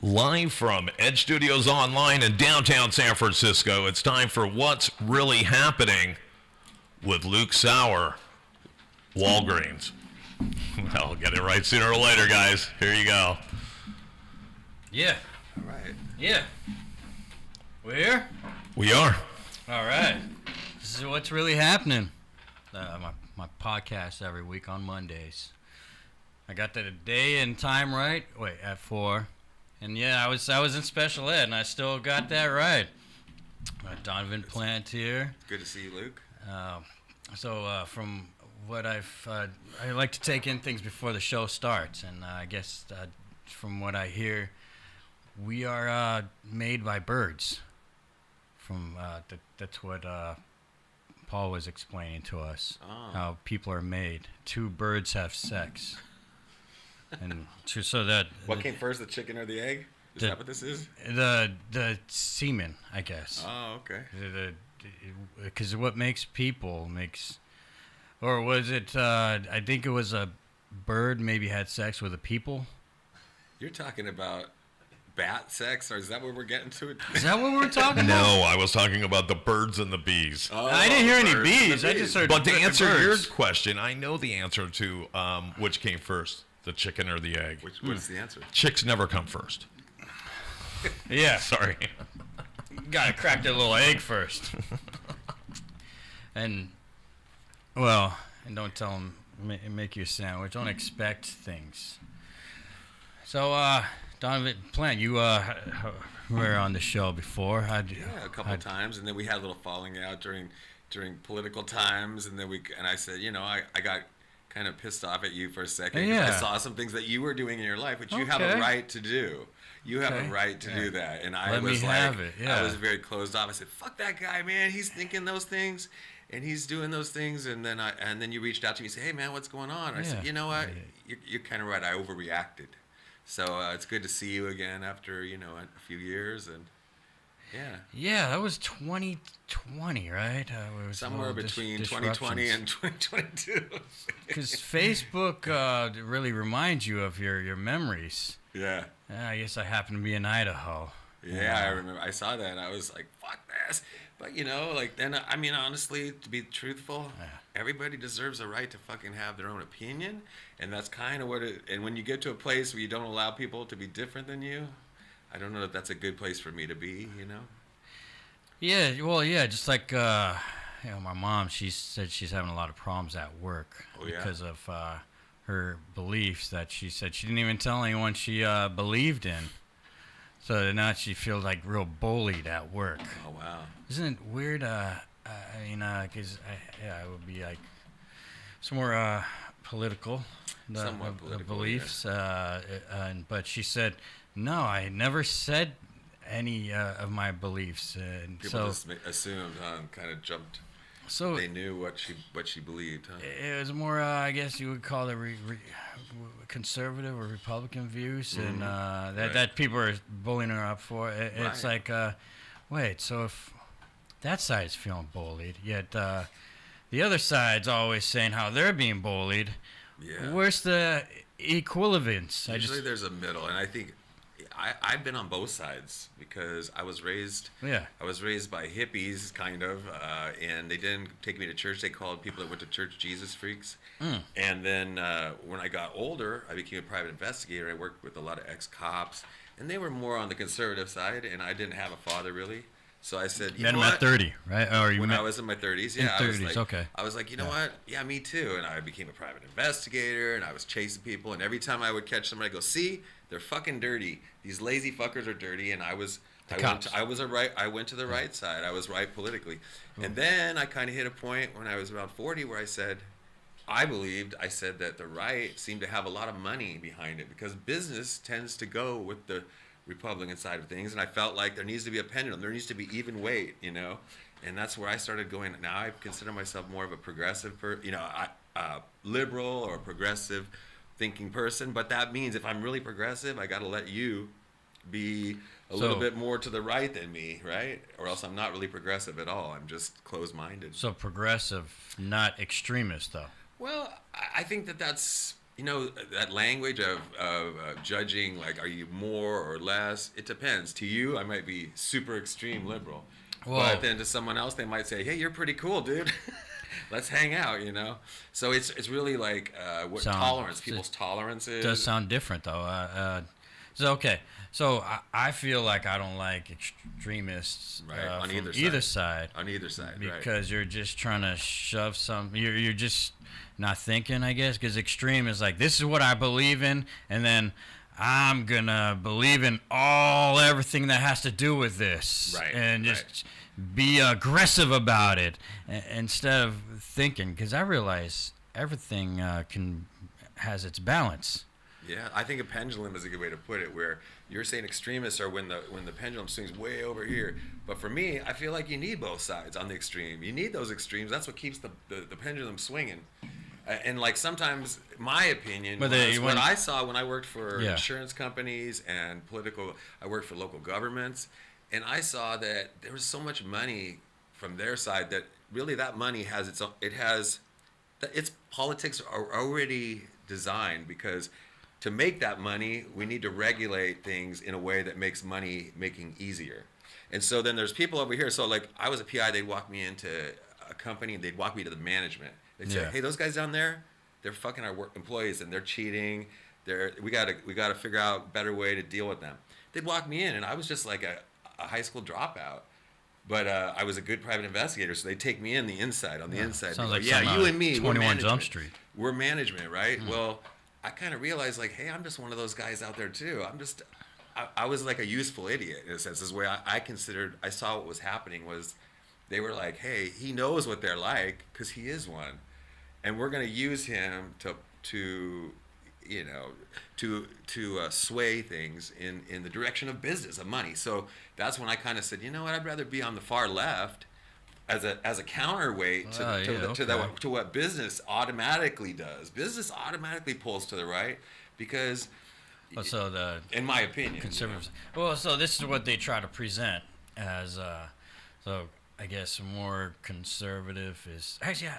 Live from Edge Studios Online in downtown San Francisco, it's time for What's Really Happening with Luke Sauer, Wallgreens. I'll get it right sooner or later, guys. Here you go. Yeah. All right. Yeah. We're here? We are. All right. This is What's Really Happening. My podcast every week on Mondays. I got the day and time right. Wait, at 4. And yeah, I was in special ed, and I still got that right. Donovan Plant here. Good to see you, Luke. From what I like to take in things before the show starts, and I guess from what I hear, we are made by birds. That's what Paul was explaining to us. Oh. How people are made. 2 birds have sex. And so that what came first, the chicken or the egg? Is that what this is? The semen, I guess. Oh, okay. Because what makes people or was it? I think it was a bird maybe had sex with a people. You're talking about bat sex, or is that what we're getting to? Is that what we're talking about? No, I was talking about the birds and the bees. Oh, I didn't hear any bees. I just heard. But to answer birds. your question, I know the answer to which came first, the chicken or the egg. What's the answer? Chicks never come first. Yeah. Sorry. Gotta crack that little egg first. And don't tell them, make you a sandwich. Don't expect things. So, Donovan Plant, you were on the show before. A couple times, and then we had a little falling out during political times, and then I said, I got kind of pissed off at you for a second. Yeah. I saw some things that you were doing in your life, which you have a right to do. You have a right to do that. And I was like, I was very closed off. I said, fuck that guy, man. He's thinking those things and he's doing those things. And then you reached out to me and said, hey, man, what's going on? I said, you know what? You're kind of right. I overreacted. So it's good to see you again after, a few years. And yeah, that was 2020, right? It was somewhere between 2020 and 2022. Because Facebook really reminds you of your memories. Yeah. I guess I happened to be in Idaho. Yeah, I remember. I saw that, and I was like, fuck this. But, honestly, to be truthful, everybody deserves a right to fucking have their own opinion. And that's kind of and when you get to a place where you don't allow people to be different than you, I don't know if that's a good place for me to be, Yeah, well, yeah, just like, my mom, she said she's having a lot of problems at work because of her beliefs that she said she didn't even tell anyone she believed in. So now she feels like real bullied at work. Oh, wow. Isn't it weird? Because it would be like some more political, Somewhat political, the beliefs. Yeah. But she said, no, I never said any of my beliefs. And people just assumed, and kind of jumped. So they knew what she believed, huh? It was more, I guess you would call it conservative or Republican views, and that people are bullying her up for. It's like, wait, so if that side's feeling bullied, yet the other side's always saying how they're being bullied, where's the equivalence? Usually there's a middle, and I think I've been on both sides because I was raised by hippies, kind of, and they didn't take me to church. They called people that went to church Jesus freaks. And then when I got older, I became a private investigator. I worked with a lot of ex-cops, and they were more on the conservative side, and I didn't have a father, really. So I said, you know what? At 30, right? Or I was in my 30s, yeah. I was like, you know what? Yeah, me too. And I became a private investigator, and I was chasing people. And every time I would catch somebody, I go, see, they're fucking dirty. These lazy fuckers are dirty. And I went to the right side. I was right politically. And then I kind of hit a point when I was around 40 where I said that the right seemed to have a lot of money behind it because business tends to go with the Republican side of things, and I felt like there needs to be a pendulum. There needs to be even weight, and that's where I started going. Now I consider myself more of a progressive, liberal or progressive thinking person, but that means if I'm really progressive, I got to let you be a little bit more to the right than me, right? Or else I'm not really progressive at all. I'm just closed-minded. So progressive, not extremist, though. Well, I think that's You know, that language of judging, like, are you more or less? It depends. To you, I might be super extreme liberal. Whoa. But then to someone else, they might say, hey, you're pretty cool, dude. Let's hang out, you know? So it's really like what tolerance, people's tolerances. Does sound different, though. So, okay. So I feel like I don't like extremists on from either side. On either side, because you're just trying to shove some. You're just not thinking, I guess, because extreme is like, this is what I believe in, and then I'm gonna believe in everything that has to do with this, and just be aggressive about it instead of thinking. Because I realize everything has its balance. Yeah, I think a pendulum is a good way to put it, where you're saying extremists are when the pendulum swings way over here. But for me, I feel like you need both sides on the extreme. You need those extremes. That's what keeps the pendulum swinging. And like sometimes, my opinion, what I saw when I worked for insurance companies and I worked for local governments, and I saw that there was so much money from their side that really that money has its politics are already designed, because to make that money, we need to regulate things in a way that makes money making easier. And so then there's people over here. So like I was a PI, they'd walk me into a company and they'd walk me to the management. They'd say, hey, those guys down there, they're fucking our employees and they're cheating. We gotta figure out a better way to deal with them. They'd walk me in and I was just like a high school dropout. But I was a good private investigator, so they'd take me in the inside. Sounds like you and me, 21 Jump Street. We're management, right? Well, I kind of realized, like, hey, I'm just one of those guys out there too. I was like a useful idiot in a sense. This is where I saw what was happening was, they were like, hey, he knows what they're like because he is one, and we're gonna use him to sway things in the direction of business, of money. So that's when I kind of said, you know what, I'd rather be on the far left as a counterweight to what business automatically does. Business automatically pulls to the right because, in my opinion, conservatives. Well, so this is what they try to present as. So I guess more conservative is actually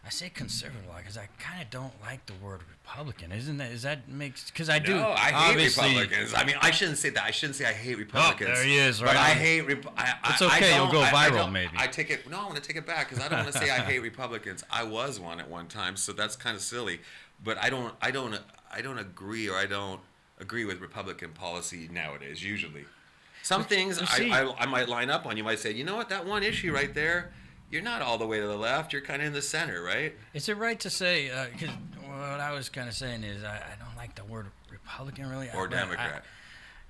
I say conservative because I kind of don't like the word Republican. Because I do. No, I hate Republicans. I mean, I shouldn't say that. I shouldn't say I hate Republicans. Oh, there he is, right? But I hate it's okay. You'll go viral, maybe. I take it. No, I want to take it back because I don't want to say I hate Republicans. I was one at one time, so that's kind of silly. But I don't agree, or I don't agree with Republican policy nowadays. Usually, some things I might line up on. You might say, you know what, that one issue right there, you're not all the way to the left. You're kind of in the center, right? Is it right to say, because what I was kind of saying is I don't like the word Republican really. Or Democrat.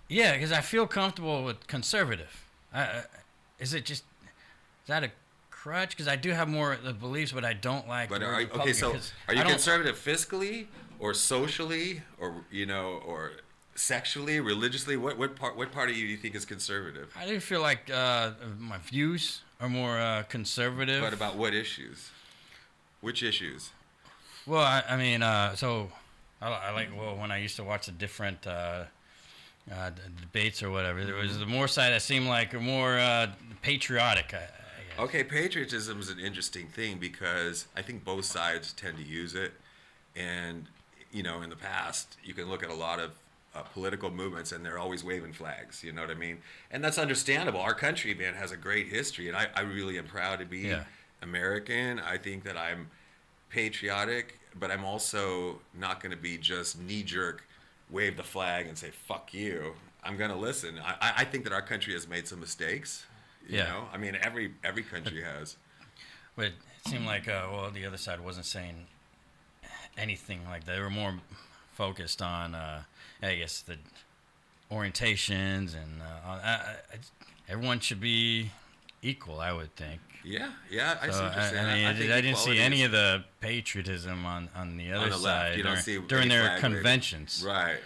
Yeah, because I feel comfortable with conservative. Is that a crutch? Because I do have more of the beliefs, but I don't like the word Republican. Okay, so are you conservative fiscally or socially or sexually, religiously? What part of you do you think is conservative? I do feel like my views are more conservative. But about what issues? Which issues? Well, I mean, so I like when I used to watch the different debates or whatever. There was the more side that seemed like more patriotic. I guess. Okay, patriotism is an interesting thing because I think both sides tend to use it, and in the past you can look at a lot of political movements and they're always waving flags, you know what I mean? And that's understandable. Our country, man, has a great history, and I really am proud to be American. I think that I'm patriotic, but I'm also not going to be just knee-jerk, wave the flag and say, fuck you. I'm going to listen. I think that our country has made some mistakes, you know? I mean, every country has. But it seemed like, the other side wasn't saying anything like that. They were more focused on, I guess, the orientations and everyone should be equal, I would think. Yeah, I see what you're saying. I didn't see any of the patriotism on the other side during their conventions. Right.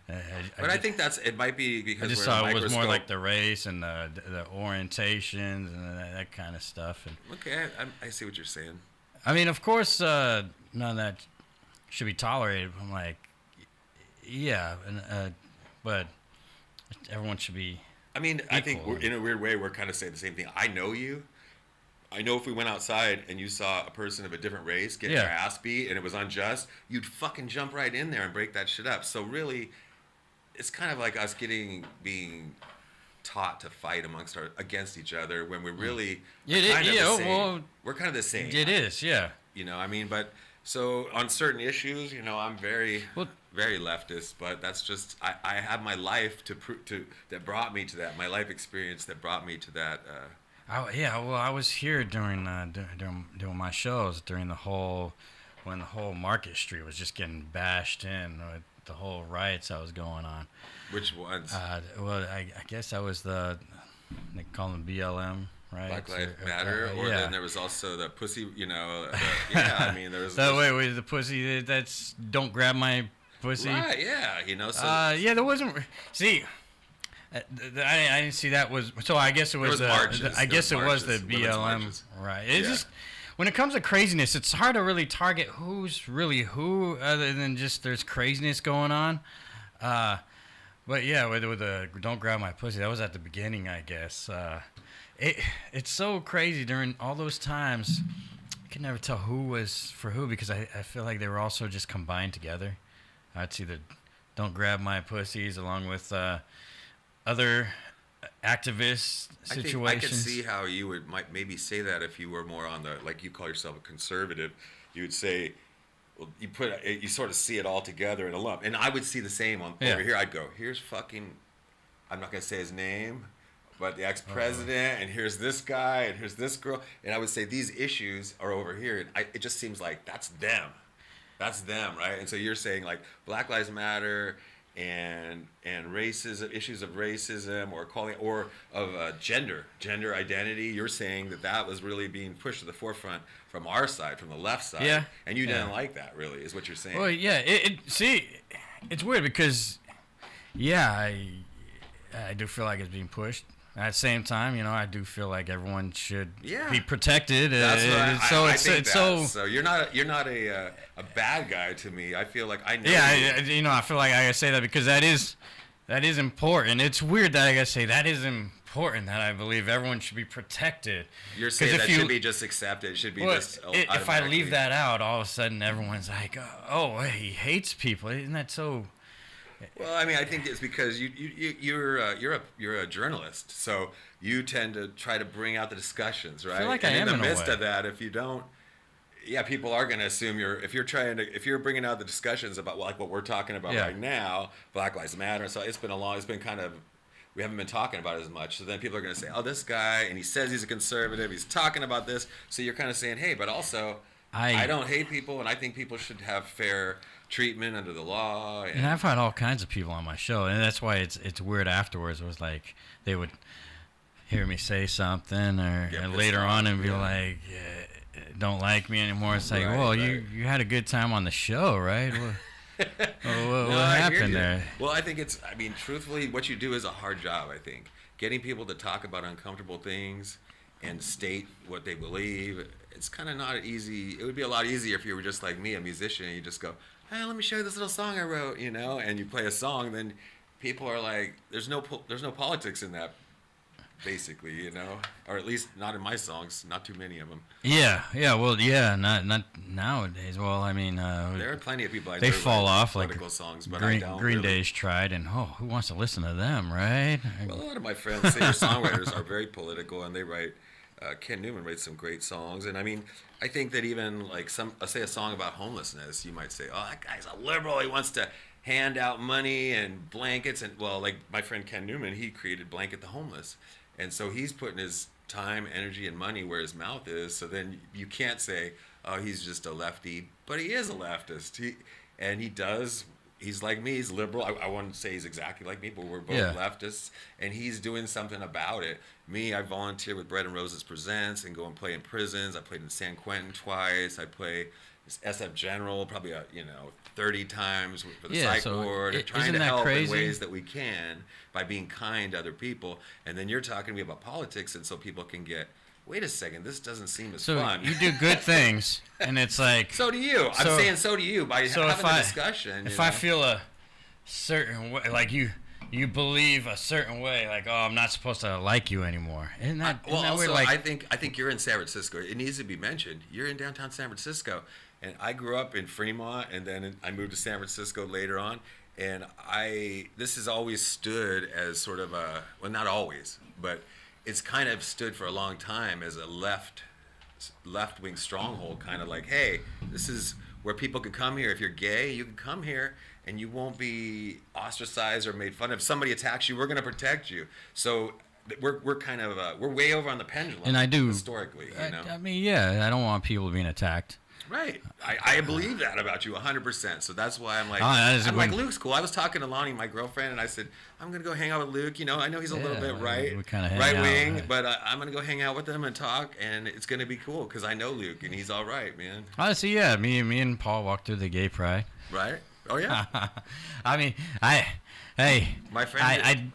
But I think it might be because I just saw it was more like the race and the orientations and that kind of stuff. And okay, I see what you're saying. I mean, of course, none of that should be tolerated. I'm like, yeah, but everyone should be. I mean, I think in a weird way we're kind of saying the same thing. I know you. I know if we went outside and you saw a person of a different race get their ass beat and it was unjust, you'd fucking jump right in there and break that shit up. So really, it's kind of like us being taught to fight against each other when we're really kind of the same. Well, we're kind of the same. It is, yeah. You know, I mean, but so on certain issues, you know, I'm very leftist, but that's just I have my life that brought me to that, my life experience that brought me to that. I was here during my shows during when the whole Market Street was just getting bashed in with the whole riots that was going on. Which ones? I guess that was they call them BLM. Right. Black Lives Matter, then there was also the pussy, you know. I mean, there was. Wait, the pussy. That's don't grab my pussy. Right. Yeah. You know. So. There wasn't. See, I didn't see that was. So I guess it was. There was marches. I guess it was the BLM. Right. It's just when it comes to craziness, it's hard to really target who's really who, other than just there's craziness going on. But yeah, with the don't grab my pussy, that was at the beginning, I guess. It's so crazy during all those times. I could never tell who was for who because I feel like they were also just combined together. I'd see the don't grab my pussies along with other activist situations. I could see how you might maybe say that if you were more on the, like you call yourself a conservative, you would say, well, you sort of see it all together in a lump. And I would see the same over here. I'd go, here's fucking, I'm not going to say his name, but the ex-president, and here's this guy, and here's this girl. And I would say these issues are over here. And it just seems like that's them. That's them, right? And so you're saying like Black Lives Matter and racism, issues of racism or of gender identity. You're saying that was really being pushed to the forefront from our side, from the left side. Yeah. And you didn't like that, really, is what you're saying. Well, yeah. It's weird because, I do feel like it's being pushed. At the same time, you know, I do feel like everyone should be protected. That's what I think so you're not a bad guy to me. I feel like I know. Yeah, I feel like I gotta say that because that is important. It's weird that I gotta say that is important. That I believe everyone should be protected. You're saying that should be just accepted. It should be just. If I leave that out, all of a sudden everyone's like, "Oh, he hates people." Isn't that so? Well, I mean, I think it's because you're a journalist, so you tend to try to bring out the discussions, right? I feel like and I am in the midst of that, if you don't, people are going to assume if you're bringing out the discussions about like what we're talking about right now, Black Lives Matter. So it's been kind of, we haven't been talking about it as much. So then people are going to say, oh, this guy, and he says he's a conservative, he's talking about this. So you're kind of saying, hey, but also I don't hate people, and I think people should have fair treatment under the law. And I've had all kinds of people on my show, and that's why it's weird afterwards. It was like they would hear me say something or later on and be like, don't like me anymore. It's like, you had a good time on the show, right? What happened there? Well, I think truthfully, what you do is a hard job, I think. Getting people to talk about uncomfortable things and state what they believe, it's kind of not easy. It would be a lot easier if you were just like me, a musician, and you just go, hey, let me show you this little song I wrote, and you play a song, then people are like, there's no politics in that, basically, or at least not in my songs, not too many of them. Not nowadays. Well, I mean, there are plenty of people they fall off like songs, but Green Day's tried, and who wants to listen to them, right? Well, a lot of my friends, singer-songwriters, are very political, and they write. Ken Newman writes some great songs, and I mean, I think that even like say a song about homelessness, you might say, oh, that guy's a liberal. He wants to hand out money and blankets, and well, like my friend Ken Newman, he created Blanket the Homeless, and so he's putting his time, energy, and money where his mouth is. So then you can't say, oh, he's just a lefty, but he is a leftist. He's like me. He's liberal. I wouldn't say he's exactly like me, but we're both leftists, and he's doing something about it. Me, I volunteer with Bread and Roses Presents and go and play in prisons. I played in San Quentin twice. I play SF General probably 30 times for the psych ward. Trying to help in ways that we can by being kind to other people. And then you're talking to me about politics, and so people can get, wait a second, this doesn't seem as fun. So you do good things, and it's like... So do you. I'm saying so do you by having a discussion. If I feel a certain way, like you you believe a certain way, like, oh, I'm not supposed to like you anymore. Isn't that weird? Like, I think you're in San Francisco. It needs to be mentioned. You're in downtown San Francisco, and I grew up in Fremont, and then I moved to San Francisco later on. And this has always stood as sort of a, well, not always, but it's kind of stood for a long time as a left-wing stronghold, kind of like, hey, this is where people can come here. If you're gay, you can come here and you won't be ostracized or made fun of. If somebody attacks you, we're going to protect you. So we're kind of we're way over on the pendulum. And I do historically, you know. I mean, yeah, I don't want people being attacked. Right. I believe that about you 100%. So that's why I'm like, Luke's cool. I was talking to Lonnie, my girlfriend, and I said, I'm going to go hang out with Luke. You know, I know he's a little bit right wing, but I'm going to go hang out with him and talk, and it's going to be cool because I know Luke, and he's all right, man. Honestly, yeah. Me and Paul walked through the gay pride. Right? Oh, yeah. I mean, my friend.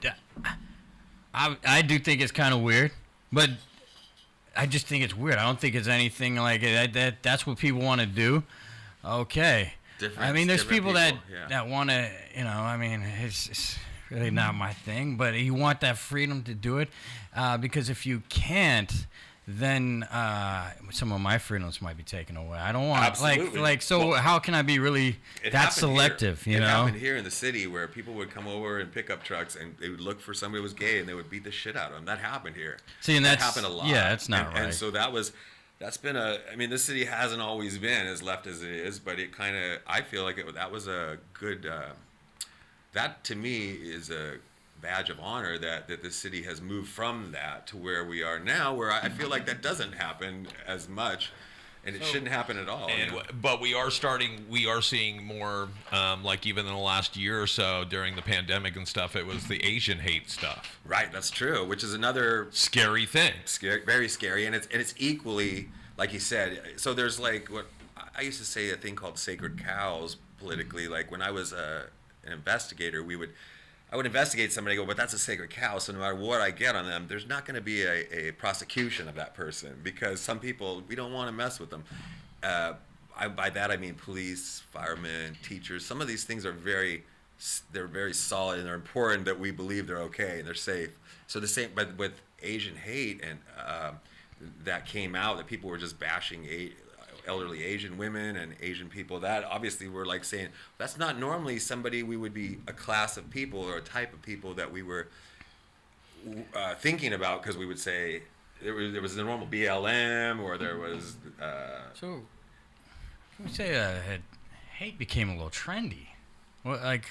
I do think it's kind of weird, but I just think it's weird. I don't think it's anything like that. That's what people want to do. Okay. I mean, there's people that want to, you know, I mean, it's really not my thing, but you want that freedom to do it because if you can't, then some of my freedoms might be taken away. I don't want so how can I be really that selective? You know, it happened here in the city where people would come over in pickup trucks and they would look for somebody who was gay and they would beat the shit out of them. That happened here. See, and that happened a lot. Yeah, that's not right. And so that's been I mean, this city hasn't always been as left as it is, but it kind of, I feel like that was a good. That to me is a badge of honor that this city has moved from that to where we are now, where I feel like that doesn't happen as much, and it shouldn't happen at all. But we are seeing more, like even in the last year or so during the pandemic and stuff, it was the Asian hate stuff. Right, that's true, which is another scary thing. Very scary, and it's equally, like you said, so there's like what I used to say, a thing called sacred cows politically. Like when I was an investigator, I would investigate somebody and go, but that's a sacred cow, so no matter what I get on them, there's not going to be a prosecution of that person because some people, we don't want to mess with them. By that I mean police, firemen, teachers. Some of these things are very solid and they're important that we believe they're okay and they're safe. So the same, but with Asian hate and that came out, that people were just bashing elderly Asian women and Asian people, that obviously we're like saying that's not normally somebody we would be a class of people or a type of people that we were thinking about, because we would say there was the normal BLM or there was so can we say hate became a little trendy? Well, like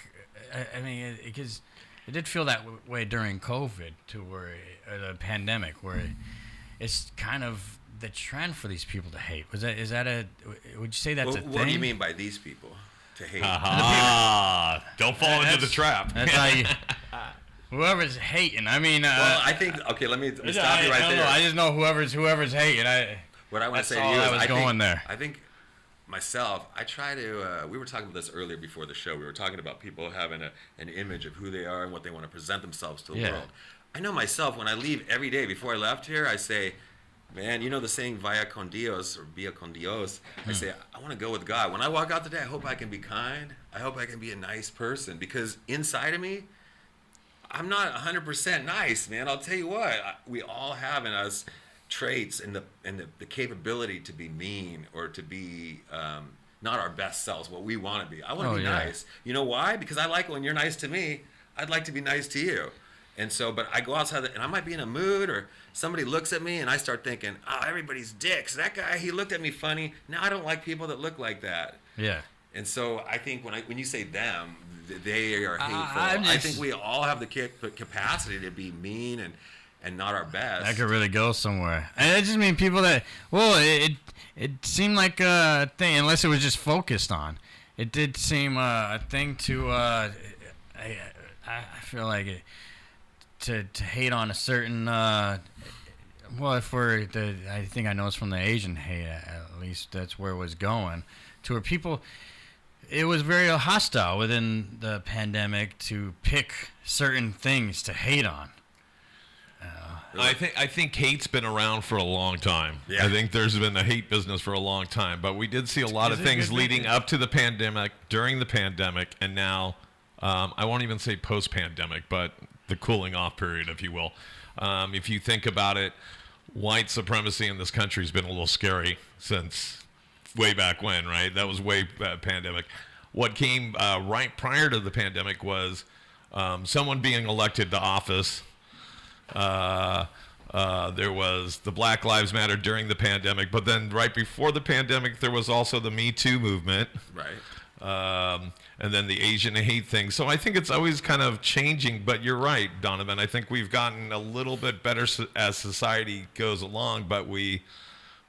I mean, because it did feel that way during COVID the pandemic, where it's kind of the trend for these people to hate. Would you say that's a thing? What do you mean by these people to hate? Don't fall into the trap. That's how whoever's hating. I mean, well, I think let me stop you right there. I just know whoever's hating. What I want to say to you is I think myself, I try to. We were talking about this earlier before the show. We were talking about people having an image of who they are and what they want to present themselves to the world. I know myself, when I leave every day, before I left here, I say, man, you know the saying vaya con Dios or via con Dios. I say, I want to go with God. When I walk out today, I hope I can be kind. I hope I can be a nice person, because inside of me, I'm not 100% nice, man. I'll tell you what, we all have in us traits and the capability to be mean or to be not our best selves, what we want to be. I want to be nice. You know why? Because I like when you're nice to me, I'd like to be nice to you. And so, but I go outside and I might be in a mood, or somebody looks at me and I start thinking, oh, everybody's dicks. That guy, he looked at me funny. Now I don't like people that look like that. Yeah. And so I think when you say them, they are hateful. I think we all have the capacity to be mean and not our best. That could really go somewhere. And I just mean people that, well, it seemed like a thing, unless it was just focused on. It did seem a thing to, I feel like it, to hate on a certain, well, I think I know it's from the Asian hate, at least that's where it was going, to where people, it was very hostile within the pandemic to pick certain things to hate on. I think hate's been around for a long time. Yeah. I think there's been a hate business for a long time, but we did see a lot of things leading up to the pandemic, during the pandemic, and now I won't even say post-pandemic, but the cooling off period, if you will. If you think about it, white supremacy in this country has been a little scary since way back when, right? That was way pandemic. What came right prior to the pandemic was someone being elected to office. There was the Black Lives Matter during the pandemic, but then right before the pandemic, there was also the Me Too movement. Right. And then the Asian hate thing. So I think it's always kind of changing, but you're right, Donovan. I think we've gotten a little bit better as society goes along, but we're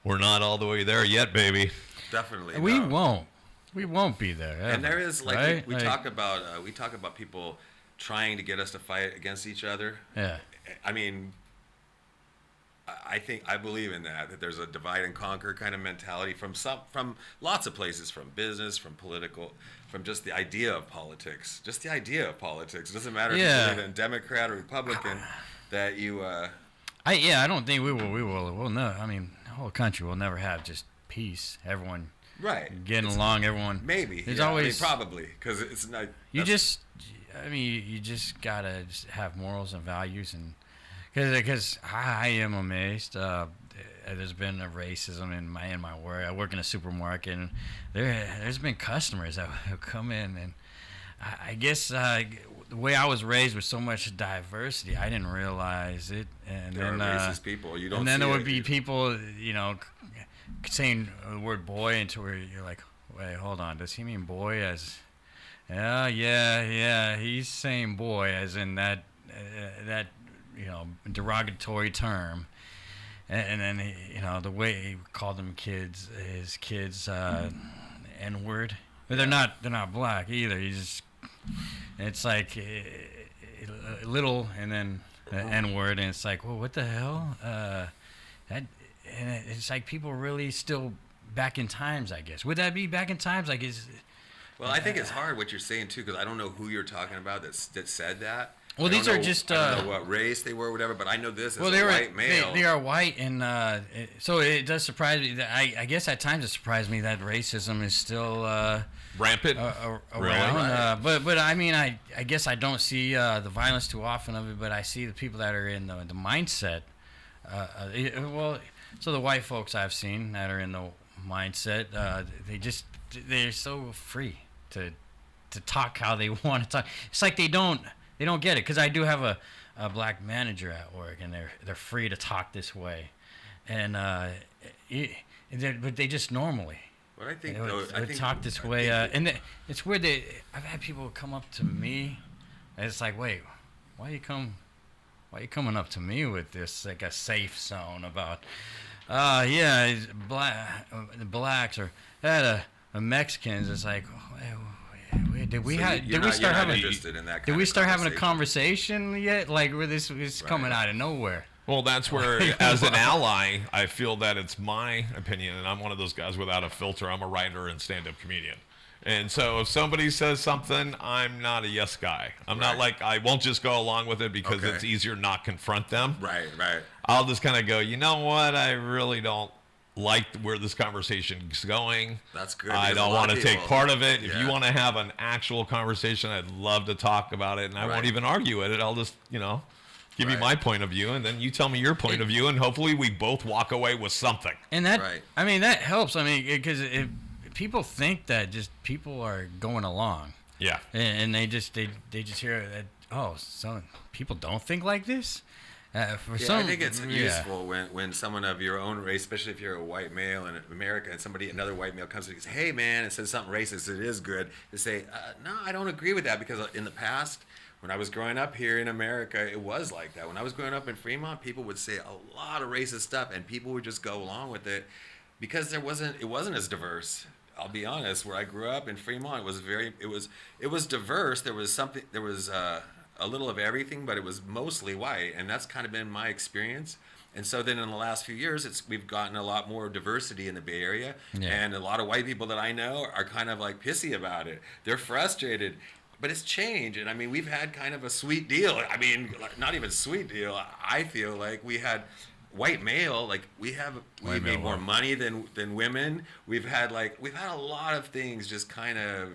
not all the way there yet, baby. Definitely. We won't. We won't be there. Ever, and there is like right? we talk about people trying to get us to fight against each other. Yeah. I mean, I believe in that there's a divide and conquer kind of mentality from lots of places, from business, from political, from just the idea of politics. Just the idea of politics. It doesn't matter if you believe in Democrat or Republican. That you. I don't think we will. We'll no. I mean, the whole country will never have just peace. Everyone. Right. Getting along. Everyone. Maybe. There's always probably because it's not. You just gotta just have morals and values and. Because I am amazed. There's been a racism in my work. I work in a supermarket, and there's been customers that have come in, and I guess the way I was raised with so much diversity, I didn't realize it. And there then are racist people. You don't. And then see there would it. be people, saying the word boy into where you're like, wait, hold on, does he mean boy as? Yeah. He's saying boy as in that. Derogatory term, and then the way he called them kids, his kids N-word, but they're not black either. It's like little and then N-word, and it's like, well, what the hell? It's like people really still back in times, I guess. Would that be back in times? Like Well, I think it's hard what you're saying too, because I don't know who you're talking about that said that. Well, these are just. I don't know what race they were, or whatever. But I know this as a white male. They are white, and so it does surprise me. That I guess at times it surprised me that racism is still rampant around. Really? Right. But I mean, I guess I don't see the violence too often of it. But I see the people that are in the mindset. So the white folks I've seen that are in the mindset, they're so free to talk how they want to talk. It's like they don't get it, because I do have a black manager at work, and they're free to talk this way, and but they just normally. But I think they talk this way, and it's weird. I've had people come up to me, and it's like, wait, why you coming up to me with this like a safe zone about, he's black, the blacks or the Mexicans? It's like. Did we start having a conversation yet? Like, where this is coming out of nowhere? Well, that's where, as an ally, I feel that it's my opinion, and I'm one of those guys without a filter. I'm a writer and stand-up comedian. And so if somebody says something, I'm not a yes guy. I'm not like, I won't just go along with it because it's easier not confront them. Right. I'll just kind of go, you know what? I really don't like where this conversation is going. That's good. I don't want to take part of it. If you want to have an actual conversation, I'd love to talk about it, and I won't even argue at it. I'll just, give you my point of view, and then you tell me your point of view, and hopefully we both walk away with something. And that, I mean, that helps. I mean, because if people think that just people are going along, and they just hear that, so people don't think like this. I think it's useful when someone of your own race, especially if you're a white male in America, and another white male comes to you and says, "Hey, man," and says something racist. It is good to say, "No, I don't agree with that," because in the past, when I was growing up here in America, it was like that. When I was growing up in Fremont, people would say a lot of racist stuff, and people would just go along with it because it wasn't as diverse. I'll be honest. Where I grew up in Fremont, it was diverse. There was a little of everything, but it was mostly white, and that's kind of been my experience. And so then in the last few years, we've gotten a lot more diversity in the Bay Area, and a lot of white people that I know are kind of like pissy about it. They're frustrated, but it's changed. And I mean, we've had kind of a sweet deal. I mean, not even sweet deal. I feel like we had white male, like we made more money than women. We've had a lot of things just kind of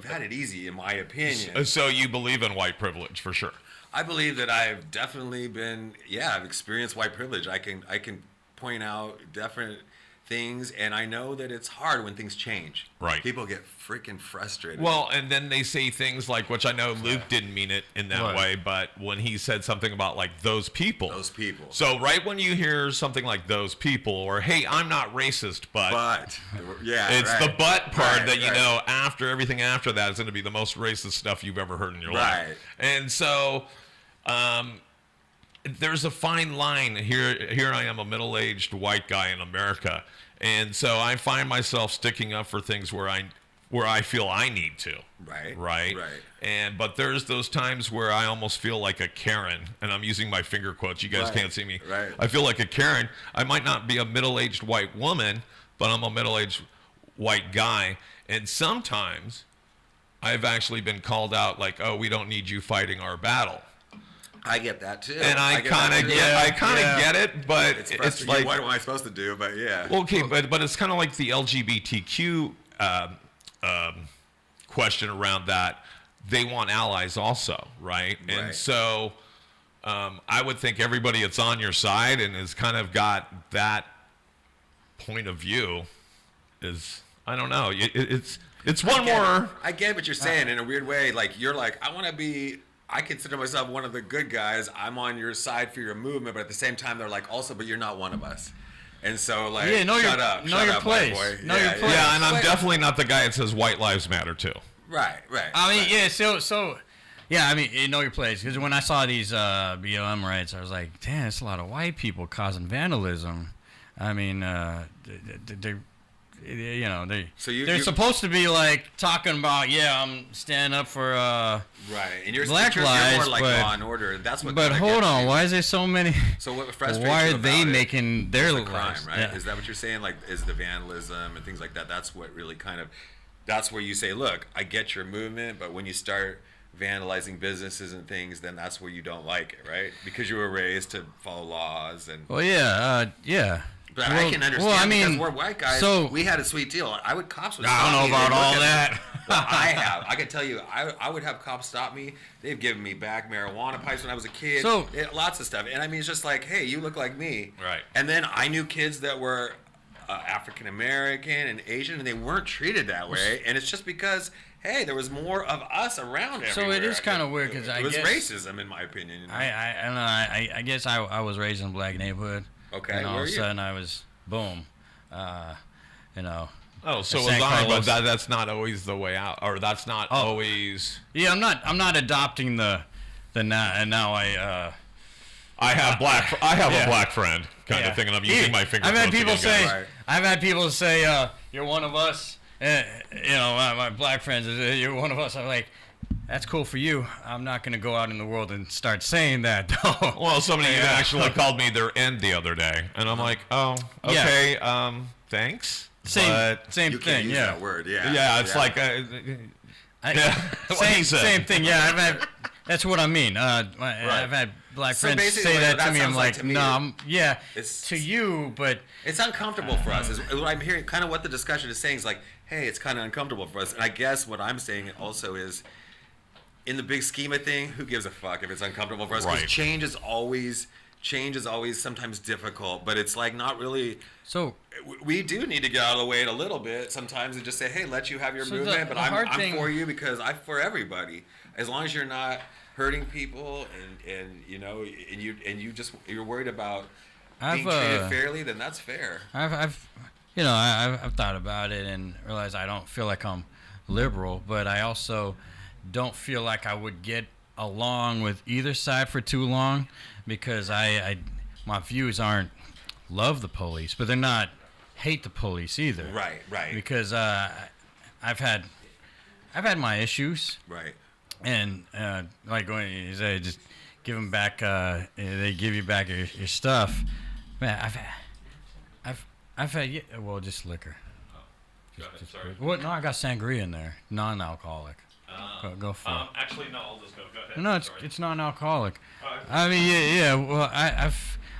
we've had it easy, in my opinion. So you believe in white privilege for sure? I believe that I've definitely been, I've experienced white privilege. I can point out different things, and I know that it's hard when things change. Right. People get freaking frustrated. Well, and then they say things like, which I know Luke didn't mean it in that way, but when he said something about like those people. Those people. So right when you hear something like those people, or hey, I'm not racist, but it's the but part that you know after everything after that is going to be the most racist stuff you've ever heard in your life. And so there's a fine line here. I am a middle-aged white guy in America, and so I find myself sticking up for things where I feel I need to. Right. But there's those times where I almost feel like a Karen, and I'm using my finger quotes. You guys can't see me. I feel like a Karen. I might not be a middle-aged white woman, but I'm a middle-aged white guy, and sometimes I've actually been called out like, "Oh, we don't need you fighting our battle." I get that too. And I kind of get it, but it's like, what am I supposed to do? But okay, but it's kind of like the LGBTQ question around that. They want allies also, right? And so I would think everybody that's on your side and has kind of got that point of view is, I don't know, it's one more. I get what you're saying in a weird way. Like you're like, I consider myself one of the good guys. I'm on your side for your movement, but at the same time, they're like, also, but you're not one of us. And so, like, shut up, know your place. Boy. Know your place. Yeah, and I'm definitely not the guy that says white lives matter too. Right. I mean, I mean, you know your place. Because when I saw these BLM rights, I was like, damn, it's a lot of white people causing vandalism. I mean, they're supposed to be like talking about, I'm standing up for and you're black lives, more like Law and Order. That's what. But hold on, why is there so many? So what frustrates why you are they making their crime? Right? Yeah. Is that what you're saying? Like, is the vandalism and things like that? That's what really kind of. That's where you say, look, I get your movement, but when you start vandalizing businesses and things, then that's where you don't like it, right? Because you were raised to follow laws and. Well, yeah. But I can understand, well, I mean, because we're white guys, so we had a sweet deal. Cops would I stop don't know me. about all that. Well, I can tell you, I would have cops stop me. They've given me back marijuana pipes when I was a kid. Lots of stuff. And I mean, it's just like, hey, you look like me. Right. And then I knew kids that were African American and Asian, and they weren't treated that way. And it's just because, hey, there was more of us around everywhere. So it is kind of weird because it was racism, in my opinion. You know? I don't know. I guess I was raised in a black neighborhood. Okay. And all of a sudden I was. Boom, Oh, so was I, but that's not always the way out, or that's not always. Yeah, I'm not adopting the now, and now I have a black friend kind of thing, and I'm using my finger. I've had people say, you're one of us. My black friends, you're one of us. I'm like, that's cool for you. I'm not going to go out in the world and start saying that, though. Well, somebody even actually called me their end the other day, and I'm like, oh, okay, thanks. Same you thing. Can't use that word. It's like. Same thing. Yeah, that's what I mean. I've had black friends say that to me. I'm like, no, it's to you, but it's uncomfortable for us. Is what I'm hearing. Kind of what the discussion is saying is like, hey, it's kind of uncomfortable for us. And I guess what I'm saying also is, in the big scheme of thing, who gives a fuck if it's uncomfortable for us? Because change is always sometimes difficult, but it's like not really. So we do need to get out of the way a little bit sometimes and just say, hey, let you have your movement, but I'm for you because I'm for everybody. As long as you're not hurting people and you're worried about being treated fairly, then that's fair. I've thought about it and realized I don't feel like I'm liberal, but I also don't feel like I would get along with either side for too long because my views aren't love the police, but they're not hate the police either. Right. Because I've had my issues. Right. And like when you say just give them back, they give you back your stuff. Man, I've had just liquor. Oh, go ahead, sorry. What? No, I got sangria in there, non-alcoholic. Go for it. Actually, no, I'll just go. Go ahead. No, it's non-alcoholic. I mean, yeah. Well,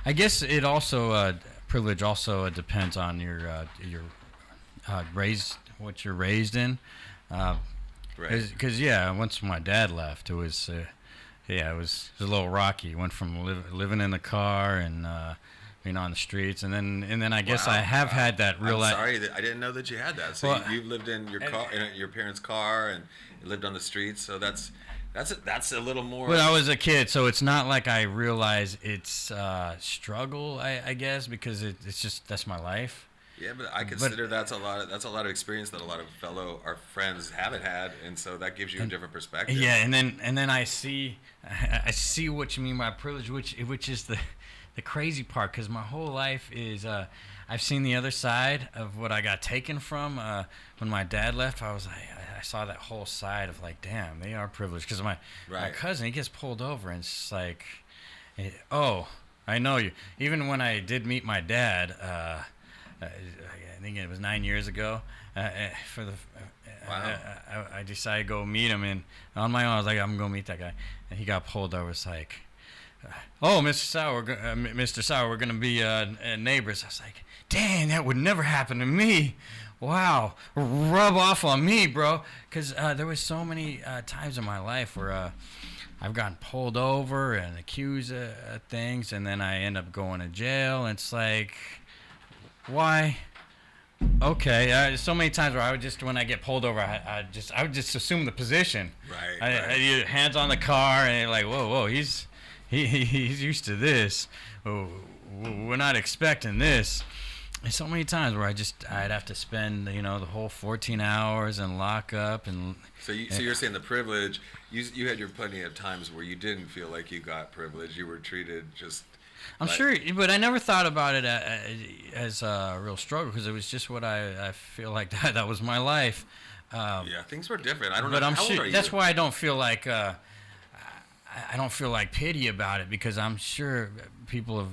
I guess it also privilege also depends on your what you're raised in. Right. Because once my dad left, it was it was a little rocky. Went from living in the car and being on the streets, and then I guess I have had that real. I'm sorry that I didn't know that you had that. So Well, you lived in your car, in your parents' car, and you lived on the streets. So that's a little more. When I was a kid, so it's not like I realize it's struggle. I guess because it's just that's my life. Yeah, but I consider that's a lot of experience that a lot of our friends haven't had, and so that gives you a different perspective. Yeah, and then I see what you mean by privilege, which is the crazy part, because my whole life is I've seen the other side of what I got taken from when my dad left. I saw that whole side of like, damn, they are privileged, because my cousin, he gets pulled over and it's like, oh, I know you. Even when I did meet my dad. I think it was 9 years ago. Wow. I decided to go meet him, and on my own, I was like, I'm gonna meet that guy, and he got pulled over. It's like, oh, Mr. Sauer, we're gonna be neighbors. I was like, dang, that would never happen to me. Wow, rub off on me, bro. Because there was so many times in my life where I've gotten pulled over and accused of things, and then I end up going to jail. And it's like, why? Okay, so many times where I would just, when I get pulled over, I would just assume the position. Right. Hands on the car, and you're like, whoa, he's used to this. Oh, we're not expecting this. And so many times where I'd have to spend the whole 14 hours and lock up and. So you're saying the privilege. You had your plenty of times where you didn't feel like you got privilege. You were treated just. I'm sure, but I never thought about it as a real struggle, because it was just what I feel like that was my life. Yeah, things were different. I don't know. But I'm how old sure are you? that's why I don't feel like I don't feel like pity about it, because I'm sure people have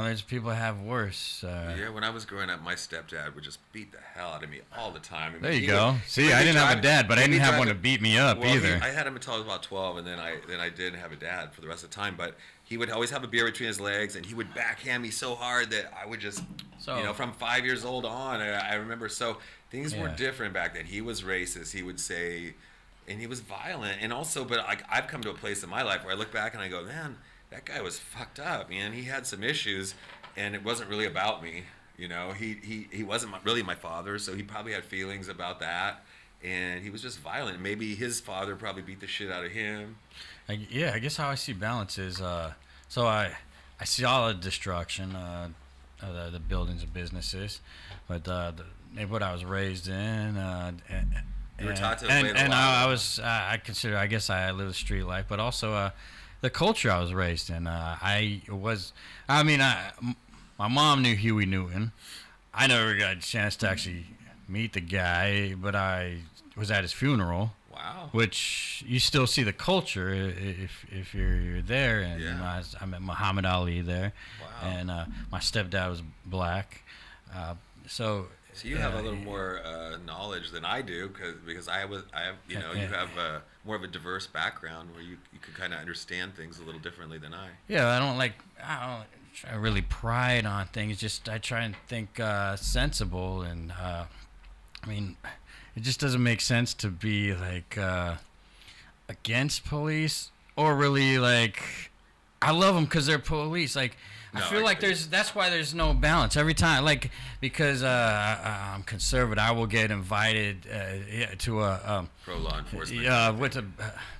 there's people that have worse. Yeah, when I was growing up, my stepdad would just beat the hell out of me all the time. I mean, there you go. See, I didn't have a dad, but I didn't have one to beat me up either. I had him until I was about 12, and then I didn't have a dad for the rest of the time. But he would always have a beer between his legs, and he would backhand me so hard that I would just, from 5 years old on, I remember. So things were different back then. He was racist. He would say, and he was violent, and also, but I've come to a place in my life where I look back and I go, man, that guy was fucked up, man. He had some issues, and it wasn't really about me. He wasn't really my father, so he probably had feelings about that, and he was just violent. Maybe his father probably beat the shit out of him. I guess how I see balance is, so I see all the destruction of the buildings and businesses, but what I was raised in, you were taught to and I consider, I guess I live a street life, but also the culture I was raised in. My mom knew Huey Newton. I never got a chance to actually meet the guy, but I was at his funeral. Wow. Which you still see the culture if you're there, and I met Muhammad Ali there. Wow. And my stepdad was black, so you have a little more knowledge than I do, because I have you have more of a diverse background where you could kind of understand things a little differently than I. Yeah, I don't try to really pride on things. Just I try and think sensible, and it just doesn't make sense to be like against police, or really like I love them because they're police. Like I feel like that's why there's no balance every time. Like because I'm conservative, I will get invited to a pro law enforcement. With a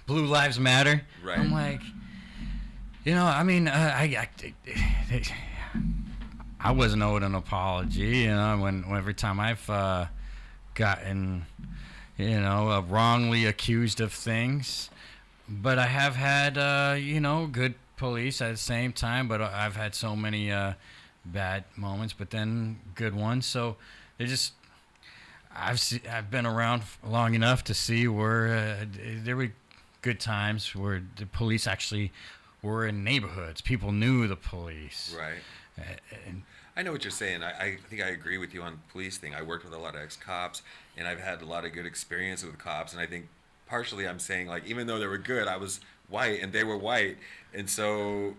Blue Lives Matter. Right. I'm like, I wasn't owed an apology. When every time I've gotten, wrongly accused of things, but I have had, good police at the same time, but I've had so many bad moments, but then good ones. So I've been around long enough to see where there were good times where the police actually were in neighborhoods. People knew the police. Right. And I know what you're saying. I think I agree with you on the police thing. I worked with a lot of ex-cops, and I've had a lot of good experience with cops. And I think partially I'm saying, like, even though they were good, I was white and they were white. And so,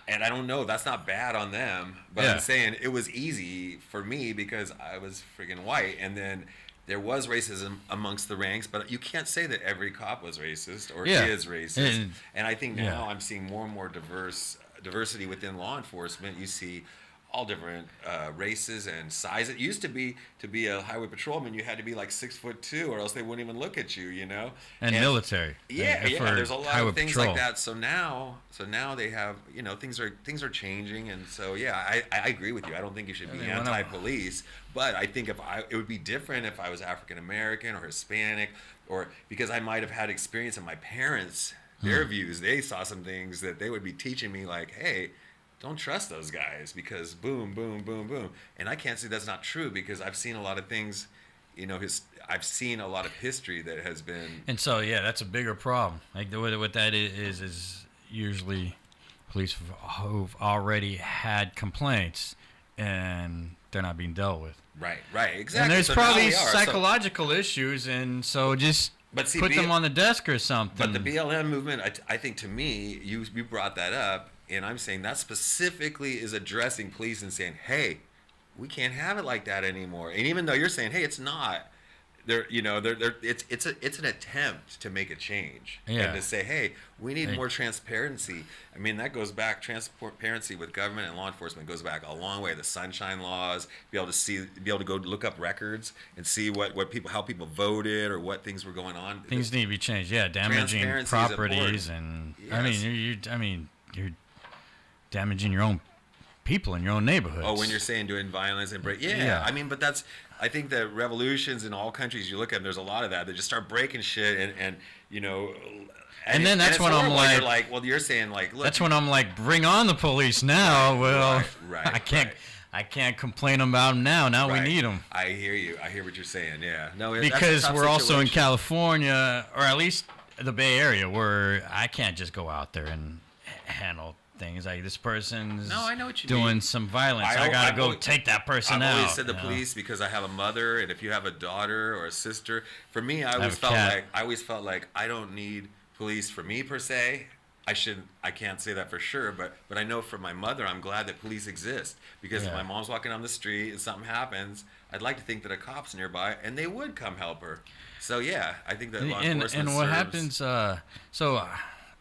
and I don't know, that's not bad on them. But I'm saying it was easy for me because I was friggin' white. And then there was racism amongst the ranks, but you can't say that every cop was racist or Yeah. is racist. And I think now Yeah. I'm seeing more and more diversity within law enforcement. You see all different races and size. It used to be a highway patrolman, you had to be like 6'2", or else they wouldn't even look at you, you know. And military. Yeah, for there's a lot of things patrol. like that. So now they have, you know, things are changing, and so yeah, I agree with you. I don't think you should be anti-police, but I think it would be different if I was African American or Hispanic, or because I might have had experience in my parents, their views. They saw some things that they would be teaching me, like, hey, don't trust those guys because boom, boom, boom, boom. And I can't say that's not true because I've seen a lot of things, you know, I've seen a lot of history that has been. And so, yeah, that's a bigger problem. Like what that is usually police who've already had complaints and they're not being dealt with. Right, exactly. And there's so probably psychological issues, and so just put them on the desk or something. But the BLM movement, I think, to me, you brought that up. And I'm saying that specifically is addressing police and saying, hey, we can't have it like that anymore. And even though you're saying, hey, it's not, it's an attempt to make a change and to say, hey, we need more transparency. I mean, that goes back, transparency with government and law enforcement goes back a long way. The sunshine laws, be able to go look up records and see how people voted or what things were going on. Things need to be changed. Yeah, damaging properties and yes. You're damaging your own people in your own neighborhoods. Oh, when you're saying doing violence and yeah. I mean, but I think that revolutions in all countries you look at, there's a lot of that. They just start breaking shit and you know. And then that's when I'm like, you're like, well, you're saying like, look. That's when I'm like, bring on the police now. Right, I can't complain about them now. Now we need them. I hear you. I hear what you're saying. Yeah. No, because we're also in California, or at least the Bay Area, where I can't just go out there and handle things like this person's I know what you doing mean. Some violence. I gotta go take that person out. I've always said the police because I have a mother, and if you have a daughter or a sister, for me, I always felt like I don't need police for me per se. I can't say that for sure, but I know for my mother, I'm glad that police exist because if my mom's walking down the street and something happens, I'd like to think that a cop's nearby and they would come help her. So yeah, I think that law enforcement and what happens? So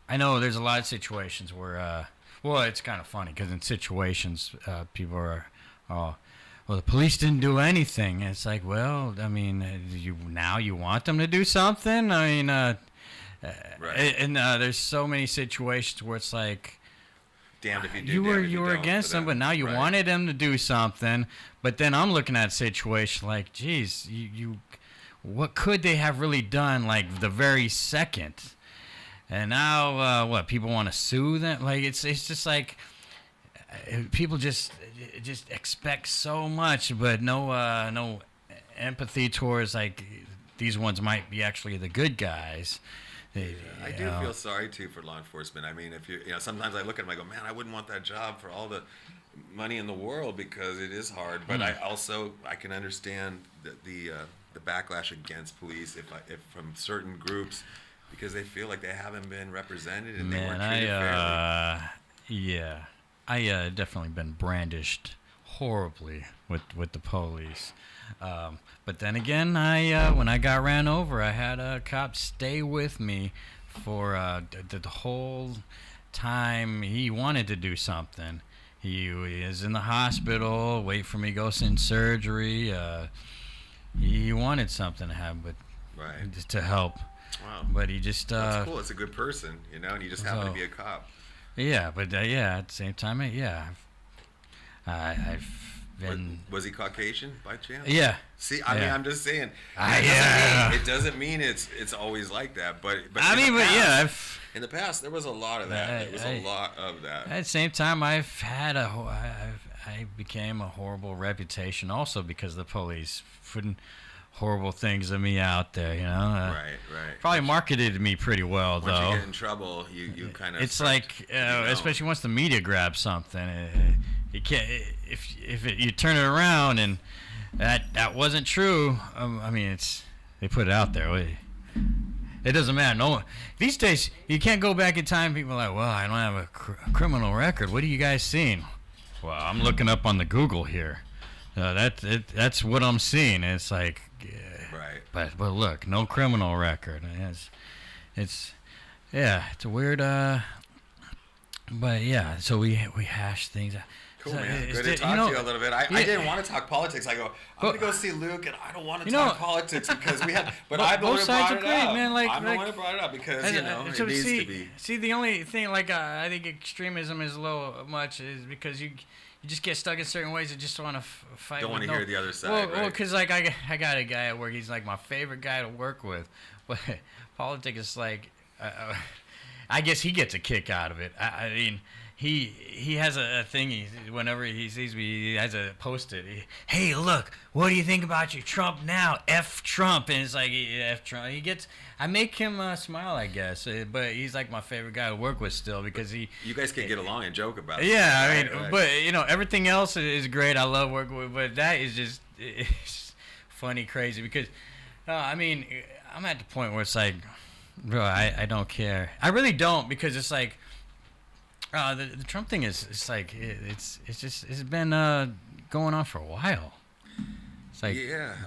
I know there's a lot of situations where. Well, it's kind of funny because in situations, people are, well, the police didn't do anything. And it's like, well, I mean, you want them to do something? I mean, right. And there's so many situations where it's like, damned if you do. You were against them, but now you wanted them to do something. But then I'm looking at a situation like, geez, what could they have really done? Like the very second. And now, people want to sue them? Like it's just like people just expect so much, but no empathy towards like these ones might be actually the good guys. I do feel sorry too for law enforcement. I mean, if sometimes I look at them, I go, man, I wouldn't want that job for all the money in the world because it is hard. But I can understand the backlash against police if from certain groups. Because they feel like they haven't been represented and they weren't treated fairly. Yeah, I definitely been brandished horribly with the police. But then again, when I got ran over, I had a cop stay with me for the whole time he wanted to do something. He is in the hospital, wait for me to go in surgery. He wanted something to happen, but to help. Wow. But he just... That's cool. It's a good person, and he just happened to be a cop. Yeah, but at the same time, I've been... Was he Caucasian by chance? Yeah. See, I mean, I'm just saying. It doesn't mean it's always like that, but in the past, there was a lot of that. There was a lot of that. At the same time, I became a horrible reputation also because the police putting horrible things of me out there, Right. Probably marketed me pretty well, though. Once you get in trouble, you kind of. It's like, especially once the media grabs something, you can't. If you turn it around and that wasn't true. They put it out there. It doesn't matter. No one, these days you can't go back in time. People are like, well, I don't have a criminal record. What are you guys seeing? Well, I'm looking up on the Google here. That's what I'm seeing. It's like, Right. But look, no criminal record. It's a weird. But yeah, so we hash things out. Cool, So man. it's Good to the- talk to you a little bit. I didn't want to talk politics. I go, I'm going to go see Luke, and I don't want to talk politics because we have. But I'm the one both who sides brought are it great, up. man. I'm the one who brought it up because, it needs to be. See, the only thing, I think extremism is a little much is because you just get stuck in certain ways and just want to fight. Don't want to hear the other side, Well, right? because I got a guy at work. He's like my favorite guy to work with, but politics is like, I guess he gets a kick out of it. I mean. He has a thing. Whenever he sees me, he has a post-it. Hey, look, what do you think about your Trump now? F Trump, and it's like F Trump. I make him smile, I guess. But he's like my favorite guy to work with still because he. You guys can get along and joke about it. Yeah, I mean, right. but everything else is great. I love working with, but that is just it's funny, crazy because, I mean, I'm at the point where it's like, bro, I don't care. I really don't because it's like. The Trump thing it's like it's been going on for a while. It's like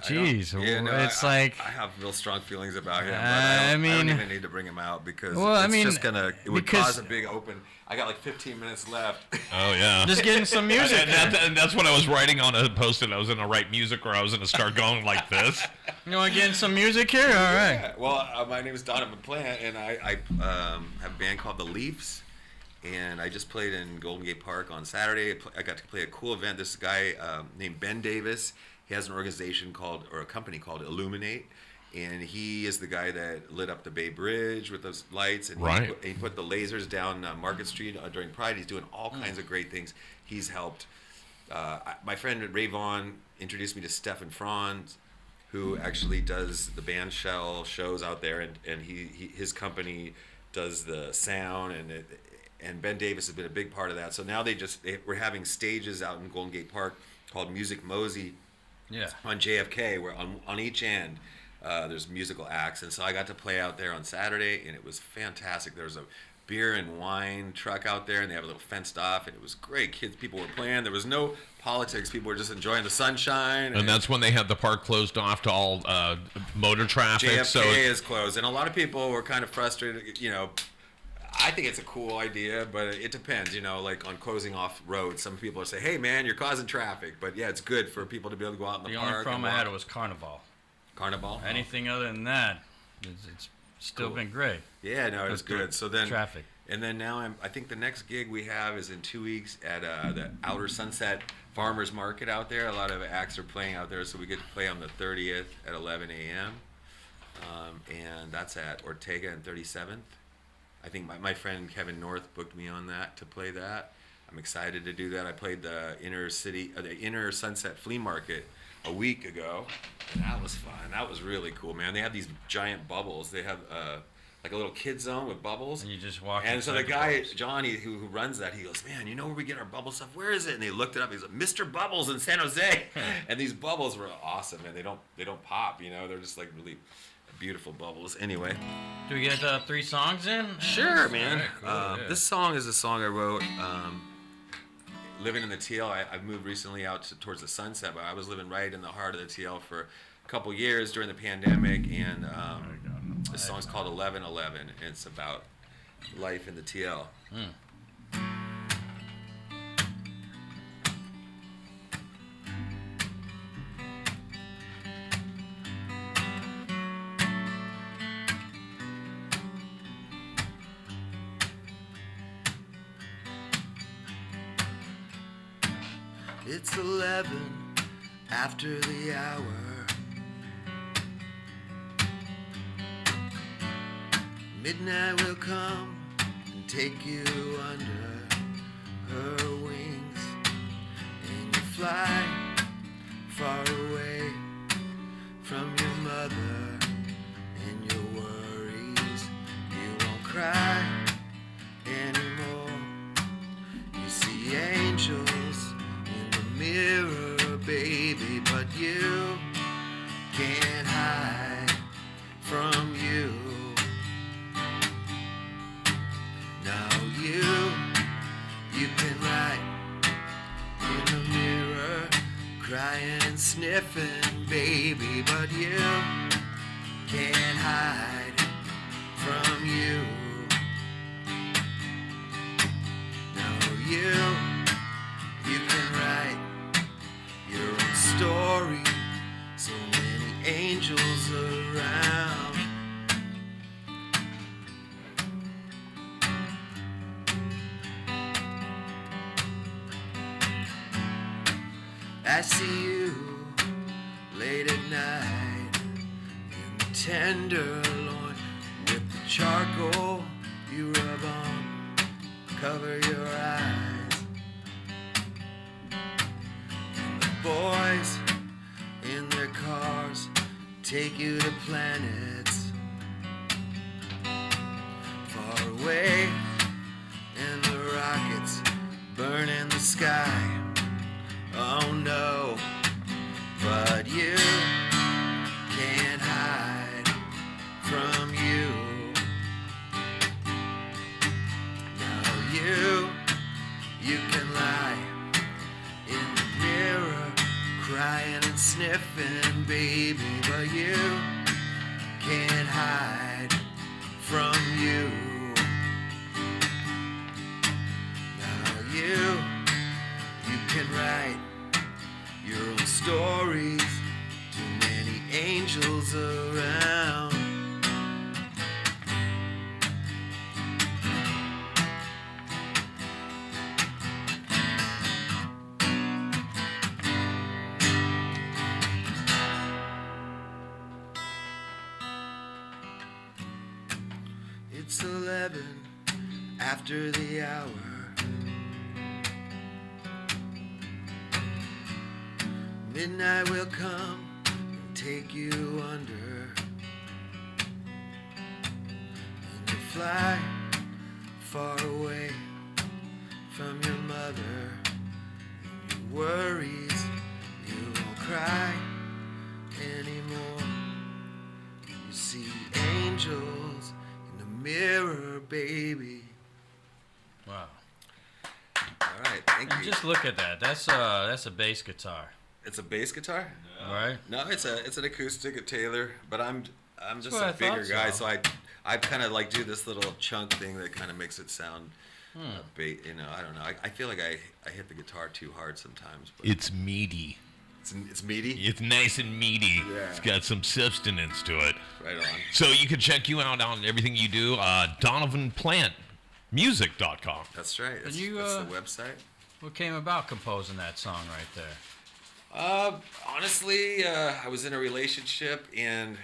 geez, I have real strong feelings about him. But I don't even need to bring him out because it would cause a big open. I got like 15 minutes left. Oh yeah, just getting some music. and that's what I was writing on a post-it. I was going to write music, or I was going to start going like this. You want to get some music here? All right. Yeah. Well, my name is Donovan Plant, and I have a band called The Leafs. And I just played in Golden Gate Park on Saturday. I got to play a cool event. This guy named Ben Davis, he has an a company called Illuminate. And he is the guy that lit up the Bay Bridge with those lights. And he put the lasers down Market Street during Pride. He's doing all kinds of great things. He's helped. My friend Ray Vaughn introduced me to Stefan Franz, who actually does the band shell shows out there. And his company does the sound and Ben Davis has been a big part of that. So now we're having stages out in Golden Gate Park called Music Mosey on JFK, where on each end there's musical acts. And so I got to play out there on Saturday, and it was fantastic. There was a beer and wine truck out there, and they have a little fenced off, and it was great. People were playing. There was no politics. People were just enjoying the sunshine. And that's when they had the park closed off to all motor traffic. JFK is closed, and a lot of people were kind of frustrated, I think it's a cool idea, but it depends, like on closing off roads. Some people are saying, hey, man, you're causing traffic. But, yeah, it's good for people to be able to go out in the park. The only problem I had was Carnival. Carnival? Anything other than that, it's still been great. Yeah, no, it was good. So then traffic. And then now I think the next gig we have is in 2 weeks at the Outer Sunset Farmers Market out there. A lot of acts are playing out there, so we get to play on the 30th at 11 a.m. And that's at Ortega and 37th. I think my friend Kevin North booked me on that to play that. I'm excited to do that. I played the Inner Sunset Flea Market a week ago, and that was fun. That was really cool, man. They have these giant bubbles. They have like a little kid zone with bubbles. And you just walk. And so the guy Johnny who runs that, he goes, man, you know where we get our bubble stuff? Where is it? And they looked it up. He's like, Mr. Bubbles in San Jose. And these bubbles were awesome, man. They don't pop. They're just like really beautiful bubbles. Anyway, do we get 3 songs in? Sure, man. Right, cool, This song is a song I wrote living in the TL. I've moved recently out towards the Sunset, but I was living right in the heart of the TL for a couple years during the pandemic, and this song's called 1111, and it's about life in the TL. It's 11 after the hour. Midnight will come and take you under her wings, and you fly far away from your mother and your worries. You won't cry anymore. You see angels mirror, baby, but you can't hide from you. Now you can write in the mirror, crying and sniffing, baby, but you can't hide from you. No, you can write your own story. So many angels around. I see you late at night in the tenderloin with the charcoal you rub on, cover your eyes. And the boys in their cars take you to planets far away, and the rockets burn in the sky. Oh no, but you can't hide from you. No, you can lie in the mirror, crying and sniffing, baby, but you can't hide from you. Now you can write your own stories, too many angels around. It's 11 after the hour. Midnight will come and take you under, and you fly far away from your mother, and your worries, you won't cry anymore. You see angels in the mirror, baby. Wow. All right, thank you. Just look at that. That's a bass guitar. It's a bass guitar? No. Right? No, it's an acoustic at Taylor, but I'm just a I bigger guy, so I kind of like do this little chunk thing that kind of makes it sound I don't know. I feel like I hit the guitar too hard sometimes. But It's meaty. it's meaty. It's nice and meaty. Yeah. It's got some substance to it. Right on. So you can check you out on everything you do. Donovan Plant Music.com. That's right. That's you, the website. What came about composing that song right there? Honestly, I was in a relationship, and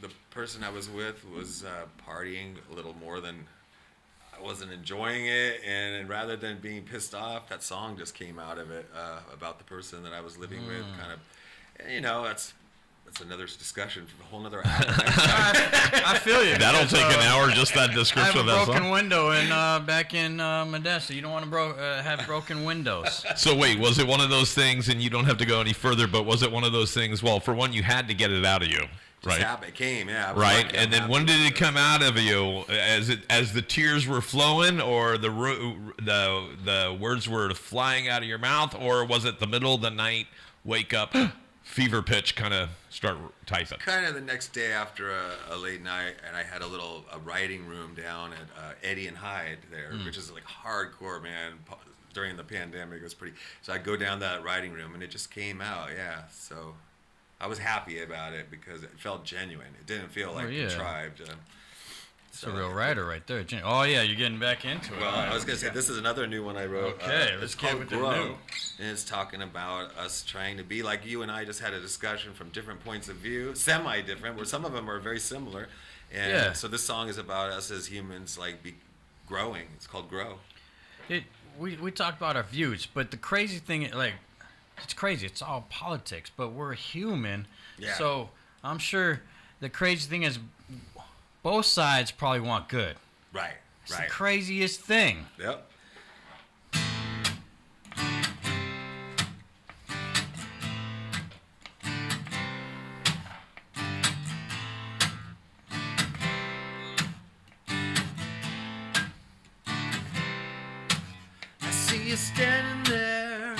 the person I was with was partying a little more than I wasn't enjoying it, and rather than being pissed off, that song just came out of it about the person that I was living with, kind of. And, that's another discussion for a whole nother hour. I feel you. That'll take an hour, just that description of I have that a broken song. window back in Modesto. You don't want to have broken windows. So wait, was it one of those things, and you don't have to go any further, but was it one of those things, well, for one, you had to get it out of you, right? It came, yeah. Right, and then when did it come out of you? As the tears were flowing, or the words were flying out of your mouth, or was it the middle of the night, wake up, fever pitch, kind of start typing? Kind of the next day after a late night, and I had a writing room down at Eddie and Hyde there, which is like hardcore, man. During the pandemic, it was pretty. So I go down that writing room, and it just came out, yeah. So I was happy about it because it felt genuine. It didn't feel like contrived. It's a real writer right there. Oh yeah, you're getting back into it. Well, I was gonna say this is another new one I wrote. Okay, it's let's get called with the Grow, new. and it's talking about us trying to be like you and I just had a discussion from different points of view, semi-different, where some of them are very similar. And so this song is about us as humans, growing. It's called Grow. We talked about our views, but the crazy thing, it's crazy. It's all politics, but we're human. Yeah. So I'm sure the crazy thing is both sides probably want good. Right. It's the craziest thing. Yep. I see you standing there,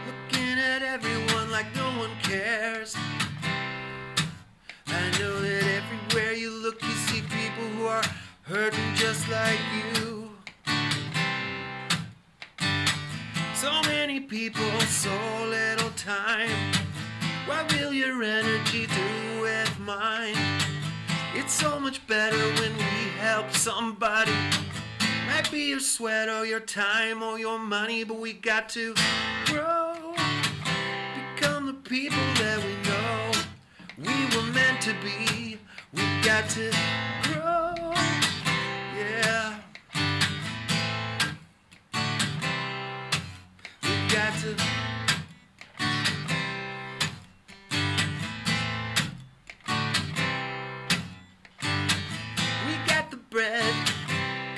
looking at everyone like no one cares. I know that hurting just like you. So many people, so little time. What will your energy do with mine? It's so much better when we help somebody. Might be your sweat or your time or your money, but we got to grow. Become the people that we know we were meant to be. We got to grow. Yeah. We got to. We got the bread,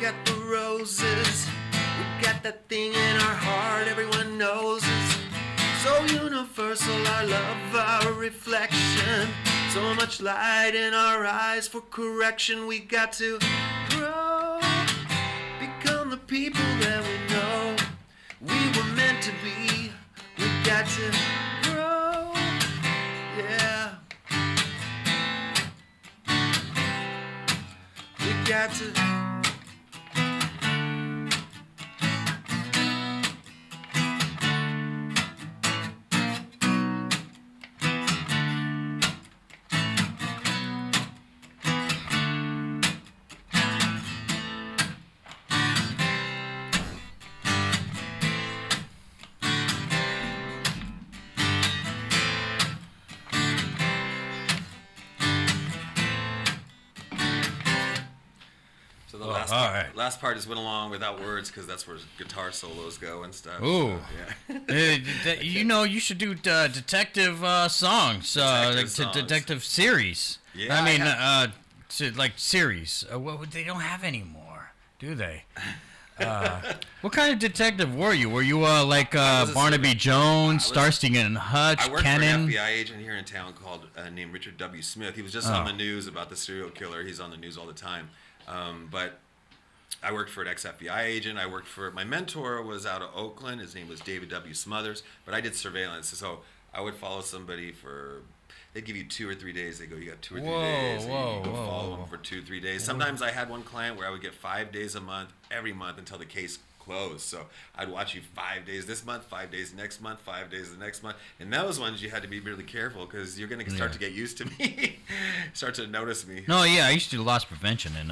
got the roses. We got that thing in our heart everyone knows is so universal. Our love, our reflection. So much light in our eyes for correction. We got to grow. Become the people that we know we were meant to be. We got to grow. Yeah. We got to. Last part just went along without words because that's where guitar solos go and stuff. Ooh, so, yeah. You know, you should do detective songs, detective series. Yeah, I mean, like series. They don't have anymore, do they? What kind of detective were you? Were you like Barnaby Jones, Starsky and Hutch, I worked Kennan? for an FBI agent here in town called named Richard W. Smith. He was just on the news about the serial killer. He's on the news all the time. But I worked for an ex-FBI agent. I worked for, my mentor was out of Oakland. His name was David W. Smothers. But I did surveillance. So I would follow somebody for, they'd give you 2 or 3 days. They go, you got 2 or 3 days. And you go follow them for 2 or 3 days. Sometimes I had one client where I would get 5 days a month, every month until the case closed. So I'd watch you 5 days this month, 5 days next month, 5 days the next month. And those ones you had to be really careful because you're going to start to get used to me, start to notice me. No, yeah, I used to do loss prevention and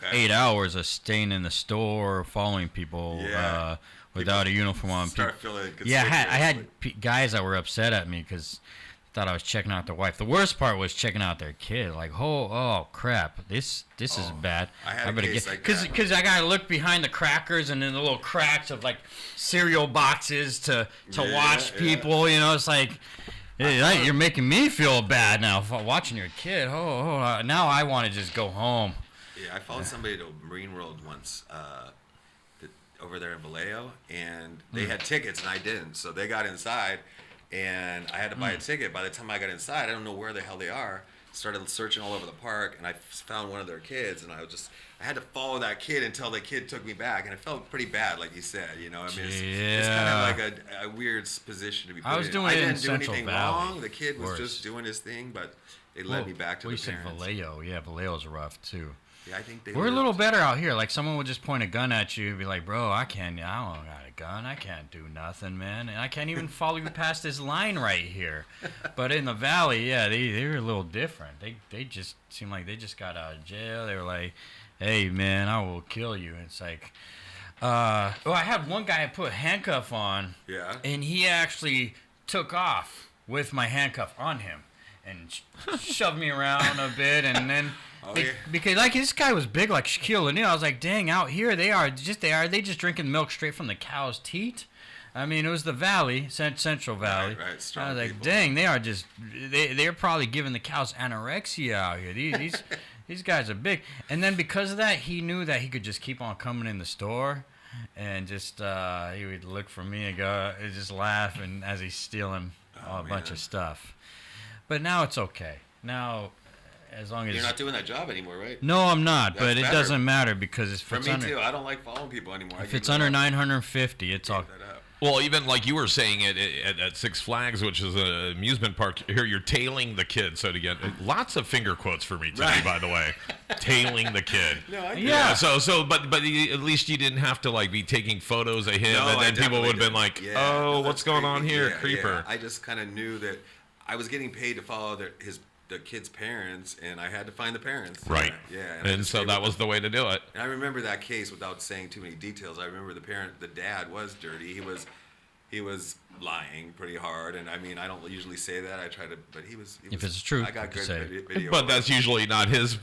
8 hours of staying in the store, following people without a uniform on. Yeah, I had guys that were upset at me because thought I was checking out their wife. The worst part was checking out their kid. Like, oh crap, this is bad. I better get because I gotta look behind the crackers and then the little cracks of like cereal boxes to watch people. You know, it's like you're making me feel bad now watching your kid. Now I want to just go home. Yeah, I followed somebody to Marine World once. Over there in Vallejo, and they had tickets and I didn't, so they got inside. And I had to buy a ticket. By the time I got inside, I don't know where the hell they are. Started searching all over the park, and I found one of their kids. And I had to follow that kid until the kid took me back. And it felt pretty bad, like you said. You know, I mean, it's kind of like a weird position to be put in. I was doing it in Central anything Valley. wrong. The kid was just doing his thing, but it led me back to the parents. You said Vallejo. Yeah, Vallejo's rough too. Yeah, I think we're a little better out here. Like someone would just point a gun at you and be like, "Bro, I don't got a gun. I can't do nothing, man. And I can't even follow you past this line right here." But in the valley, yeah, they were a little different. They just seemed like they just got out of jail. They were like, "Hey, man, I will kill you." And it's like, I had one guy I put a handcuff on. Yeah. And he actually took off with my handcuff on him and shoved me around a bit, and then. Because like this guy was big like Shaquille O'Neal. I was like, dang, out here they just drinking milk straight from the cow's teat. I mean, it was the valley, Central Valley. Right. Strong I was like, people. dang, they're probably giving the cows anorexia out here. These guys are big. And then because of that, he knew that he could just keep on coming in the store, and just he would look for me and go, and just laugh, and as he's stealing a bunch of stuff. But now it's okay. Now. As long as you're not doing that job anymore, right? No, I'm not. That's but it better. doesn't matter because for me too. I don't like following people anymore. If it's under 950, it's all. Well, even like you were saying at Six Flags, which is an amusement park here, you're tailing the kid. So to get lots of finger quotes for me today, by the way, tailing the kid. No, I yeah. But at least you didn't have to like be taking photos of him, and then people would have been like, "Oh, what's going on here, creeper?" I just kind of knew that I was getting paid to follow the kid's parents, and I had to find the parents. Right. Yeah. And so that was the way to do it. And I remember that case without saying too many details. I remember the dad was dirty. He was lying pretty hard, and I mean, I don't usually say that. I try to, but he was. If it's true, I got good video. But that's usually not his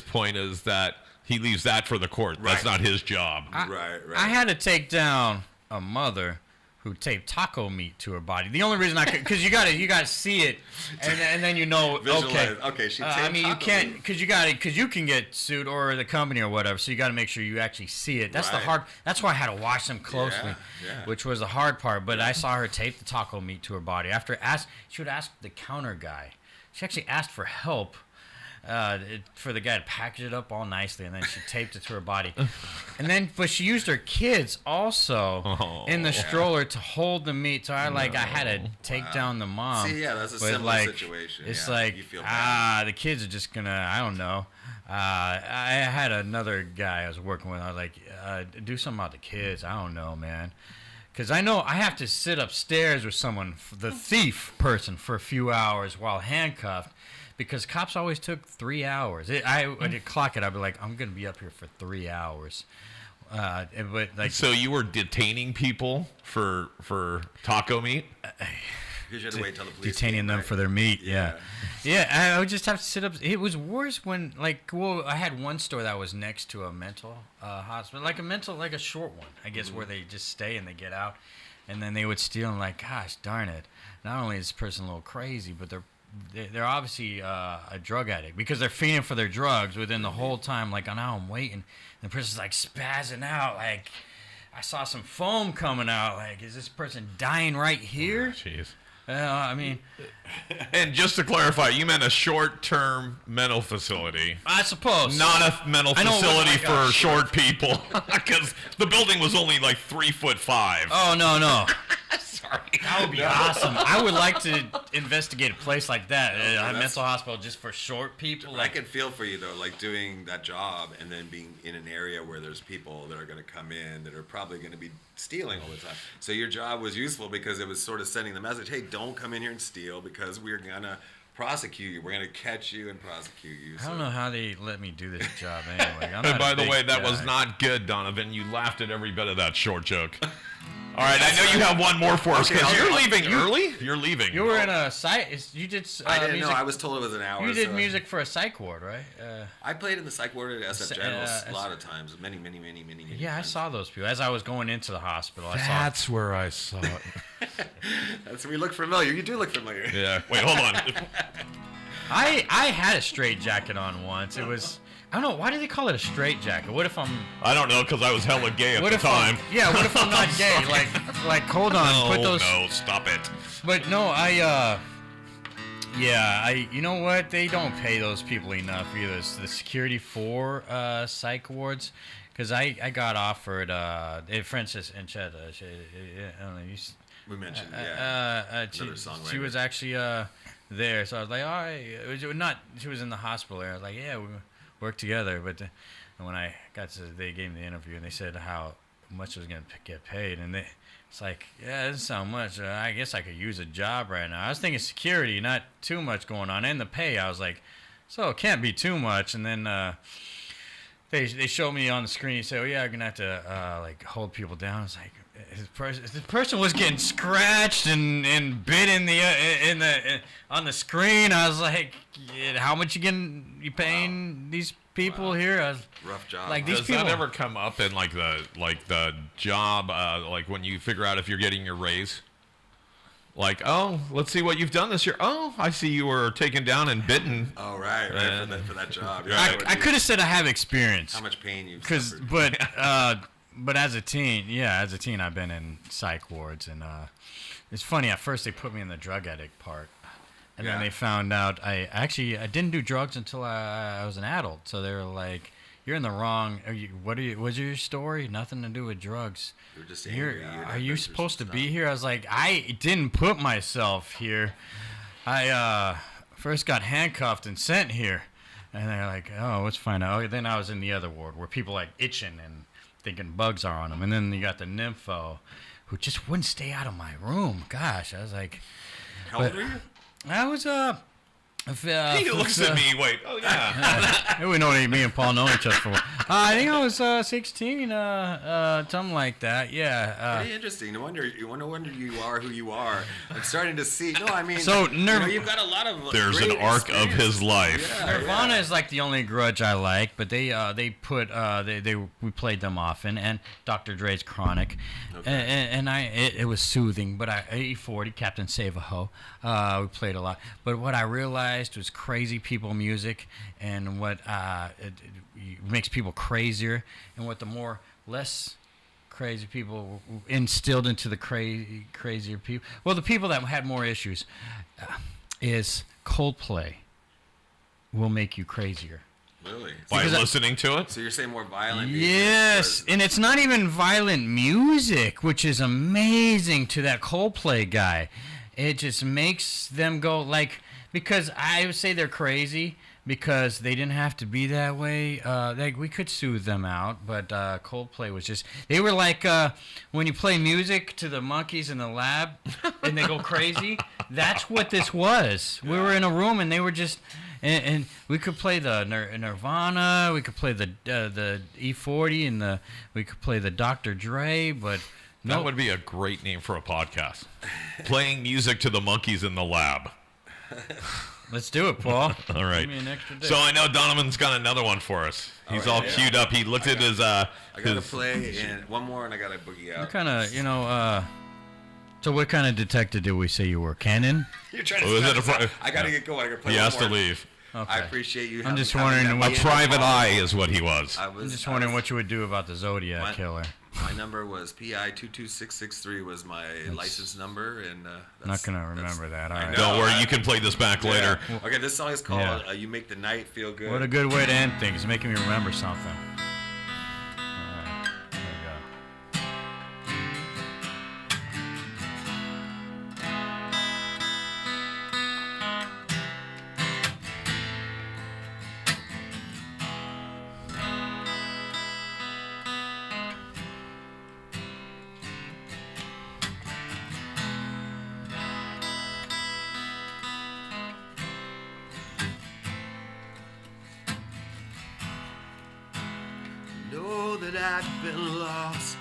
point. Is that he leaves that for the court. Right. That's not his job. Right. I had to take down a mother who taped taco meat to her body. The only reason I could, because you gotta see it, and then you know, okay, she taped I mean, you can't, meat. because you can get sued or the company or whatever. So you got to make sure you actually see it. That's the hard. That's why I had to watch them closely, which was the hard part. But I saw her tape the taco meat to her body. She would ask the counter guy. She actually asked for help. For the guy to package it up all nicely, and then she taped it to her body, but she used her kids also in the stroller to hold the meat. So I had to take down the mom. See, that's a similar situation. It's you feel bad. the kids are just gonna, I don't know. I had another guy I was working with. I was like, do something about the kids. I don't know, man. Because I know I have to sit upstairs with someone, the thief person, for a few hours while handcuffed. Because cops always took 3 hours. I'd clock it. I'd be like, I'm going to be up here for 3 hours. So you were detaining people for taco meat? Because you had to wait till the police detaining them for their meat, yeah. I would just have to sit up. It was worse when, I had one store that was next to a mental hospital, like a short one, I guess, where they just stay and they get out. And then they would steal, and gosh darn it. Not only is this person a little crazy, but they're obviously a drug addict because they're feeding for their drugs within the whole time. Now I'm waiting. And the person's spazzing out. I saw some foam coming out. Is this person dying right here? Jeez. I mean. And just to clarify, you meant a short-term mental facility. I suppose. Not a mental facility for short people. Because the building was only 3'5". Oh, no. Sorry. That would be awesome. I would like to investigate a place like that, a mental hospital just for short people. I can feel for you though, doing that job and then being in an area where there's people that are going to come in that are probably going to be stealing all the time. So your job was useful because it was sort of sending the message, hey, don't come in here and steal because we're going to prosecute you. We're going to catch you and prosecute you. I don't know how they let me do this job anyway. And by the way, that was not good, Donovan. You laughed at every bit of that short joke. All right, I know you have one more for us because you're leaving early. You're leaving. You were in a psych. You did. I didn't music. know. I was told it was an hour. You did music for a psych ward, right? I played in the psych ward at SF Generals a lot of times, many. Yeah, times. I saw those people as I was going into the hospital. That's where I saw it. That's where you look familiar. You do look familiar. Yeah. Wait, hold on. I had a straight jacket on once. It was. I don't know. Why do they call it a straight jacket? What if I'm... I don't know, because I was hella gay at the time. What if I'm not gay? Hold on. No, stop it. But no, you know what? They don't pay those people enough either. It's the security for psych wards. Because I got offered, Francis and Chet, I don't know, we mentioned, she was actually there. So I was like, all right. She was in the hospital there. I was like, yeah, we work together. But when I got to, they gave me the interview and they said how much I was going to get paid. And it's like, yeah, this is how much. I guess I could use a job right now. I was thinking security, not too much going on. And the pay, I was like, so it can't be too much. And then they showed me on the screen. They said, oh, yeah, I'm going to have to hold people down. I was like, the person was getting scratched and bit on the screen. I was like, how much you paying these people here? I was, rough job. Does that ever come up in the job when you figure out if you're getting your raise? Oh, let's see what you've done this year. Oh, I see you were taken down and bitten. Oh, right, for that job. I could have said I have experience. How much pain you've suffered. But as a teen, I've been in psych wards, and it's funny. At first, they put me in the drug addict part, and then they found out I didn't do drugs until I was an adult. So they were like, you're in the wrong. What's your story? Nothing to do with drugs. You're just angry. Are you supposed to be here? I was like, I didn't put myself here. I first got handcuffed and sent here. And they're like, oh, let's find out. Then I was in the other ward where people like itching and thinking bugs are on them. And then you got the nympho who just wouldn't stay out of my room. Gosh, I was like... How old were you? I was, he looks at me. Wait. Oh yeah. We know me and Paul know each other for. I think I was 16, something like that. Yeah. Very interesting. No wonder you are who you are. I'm starting to see. No, I mean. So you've got a lot of. There's an arc of his life. Yeah, Nirvana is like the only grudge I like, but we played them often, and Dr. Dre's Chronic, and it was soothing. But E40, Captain Save-A-Ho, we played a lot. But what I realized was crazy people music, and what it makes people crazier, and what the less crazy people instilled into the crazier people. Well, the people that had more issues is Coldplay will make you crazier. Really? By listening to it? So you're saying more violent music? Yes, and it's not even violent music, which is amazing to that Coldplay guy. It just makes them go like... Because I would say they're crazy because they didn't have to be that way. We could soothe them out, but Coldplay was just... They were like when you play music to the monkeys in the lab and they go crazy. That's what this was. We were in a room and they were just... And we could play the Nirvana, we could play the E40, and we could play the Dr. Dre, but... That would be a great name for a podcast. Playing music to the monkeys in the lab. Let's do it, Paul. All right. Give me an extra day. So I know Donovan's got another one for us. He's all queued up. He looked at his... I got to play and one more and I got to boogie out. What kind of, so what kind of detective did we say you were? Cannon? You're trying to I got to get going. I got to play He one has more. to leave. Okay. I appreciate you. I'm just wondering A private eye is what he was. I'm just wondering what you would do about the Zodiac killer. My number was PI 22663 was my license number, and Not gonna remember that. All right. Don't worry, you can play this back later. Okay, this song is called "You Make the Night Feel Good." What a good way to end things. Making me remember something. All right. There we go. Know that I've been lost.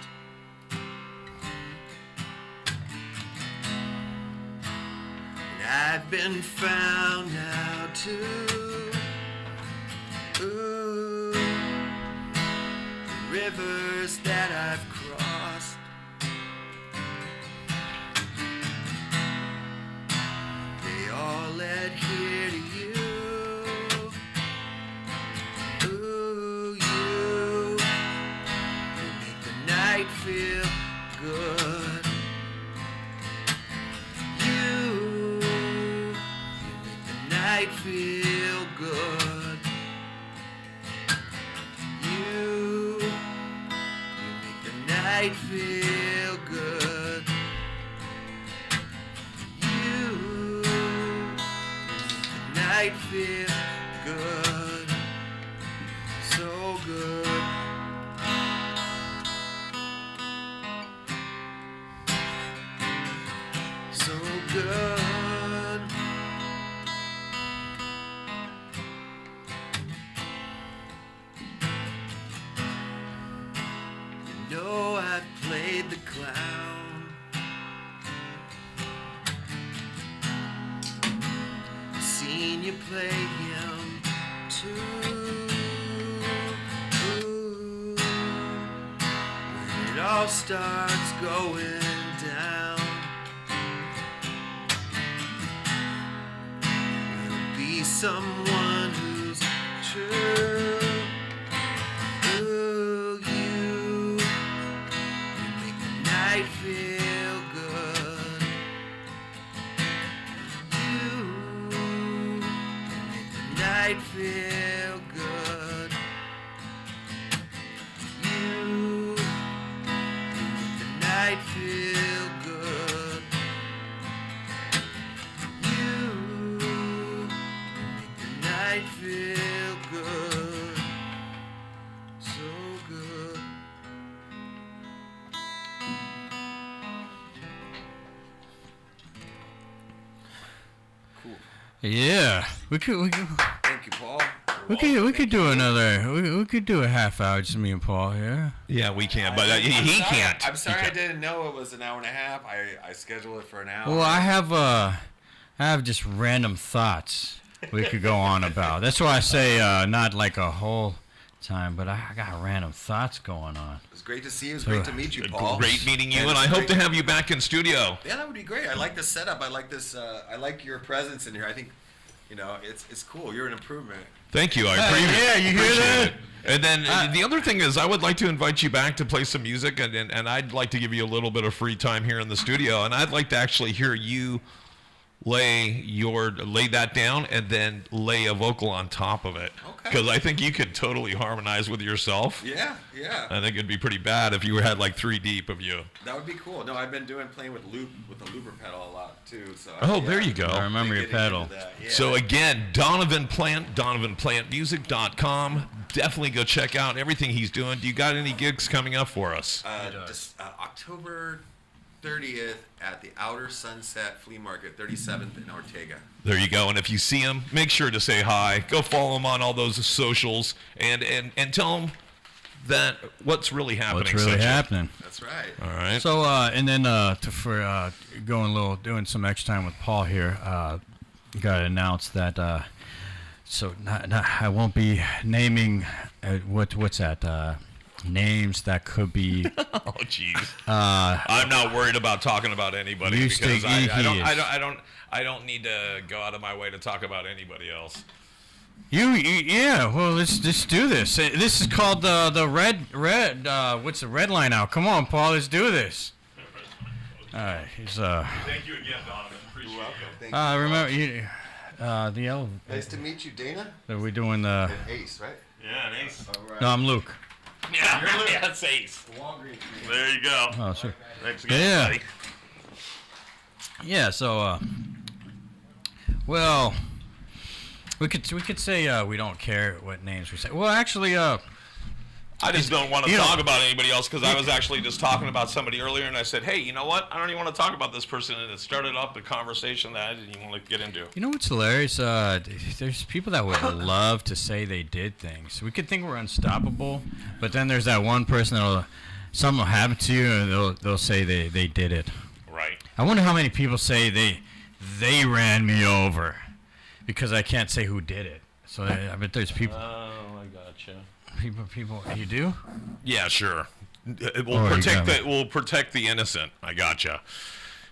And I've been found now too. Ooh, the rivers that I've crossed. They all led here to you. Ooh, you make the night feel good. You make the night feel good. You make the night feel good. You make the night feel good. So good. So good. You know I've played the clown. Seen you play him too. When it all starts going down, will be someone who's true. Ooh, you make the night feel good. You make the night feel good. night feel good. You make the night feel good. So good. Cool. Yeah, we could Thank you, Paul. we could do another. We could do a half hour, just me and Paul. Yeah, we can, but he can't. I'm sorry I didn't know it was an hour and a half. I scheduled it for an hour. Well, I have just random thoughts we could go on about. That's why I say not like a whole time, but I got random thoughts going on. It was great to see you. It was great to meet you, Paul. Great meeting you, and I hope to have you back in studio. Yeah, that would be great. I like the setup. I like this. I like your presence in here. I think, it's cool. You're an improvement. Thank you. I appreciate yeah, you hear that? it. And then the other thing is, I would like to invite you back to play some music, and I'd like to give you a little bit of free time here in the studio, and I'd like to actually hear you lay that down and then lay a vocal on top of it. Okay. Because I think you could totally harmonize with yourself. Yeah. I think it'd be pretty bad if you had like 3 deep of you. That would be cool. No, I've been playing with the looper pedal a lot too. So. Oh, there you go. I remember your pedal. Yeah. So again, Donovan Plant, DonovanPlantMusic.com. Definitely go check out everything he's doing. Do you got any gigs coming up for us? October 30th at the Outer Sunset Flea Market, 37th in Ortega. There you go. And if you see him, make sure to say hi. Go follow him on all those socials and tell him that what's really happening. What's really happening? That's right. All right. So and then for doing some extra time with Paul here, got to announce that. So I won't be naming what's that. Names that could be. Oh, jeez. I'm not worried about talking about anybody because I don't need to go out of my way to talk about anybody else. Yeah. Well, let's just do this. This is called the red. What's the red line out? Come on, Paul. Let's do this. All right. He's Thank you again, Donovan. Appreciate it. Thank you. remember you. The Nice to meet you, Dana. Are we doing the? And Ace, right? Yeah, an ace. All right. No, I'm Luke. Yeah, it's ace. Wallgreens. There you go. Oh, sure. Thanks again, buddy. Yeah. So, well, we could say we don't care what names we say. Well, actually, I just don't want to talk about anybody else because I was actually just talking about somebody earlier, and I said, hey, you know what? I don't even want to talk about this person, and it started up a conversation that I didn't even want to get into. You know what's hilarious? There's people that would love to say they did things. We could think we're unstoppable, but then there's that one person that'll something will happen to you, and they'll say they did it. Right. I wonder how many people say they ran me over because I can't say who did it. So I bet there's people. Oh, I gotcha. People, you do? Yeah, sure. It will protect the innocent. I gotcha.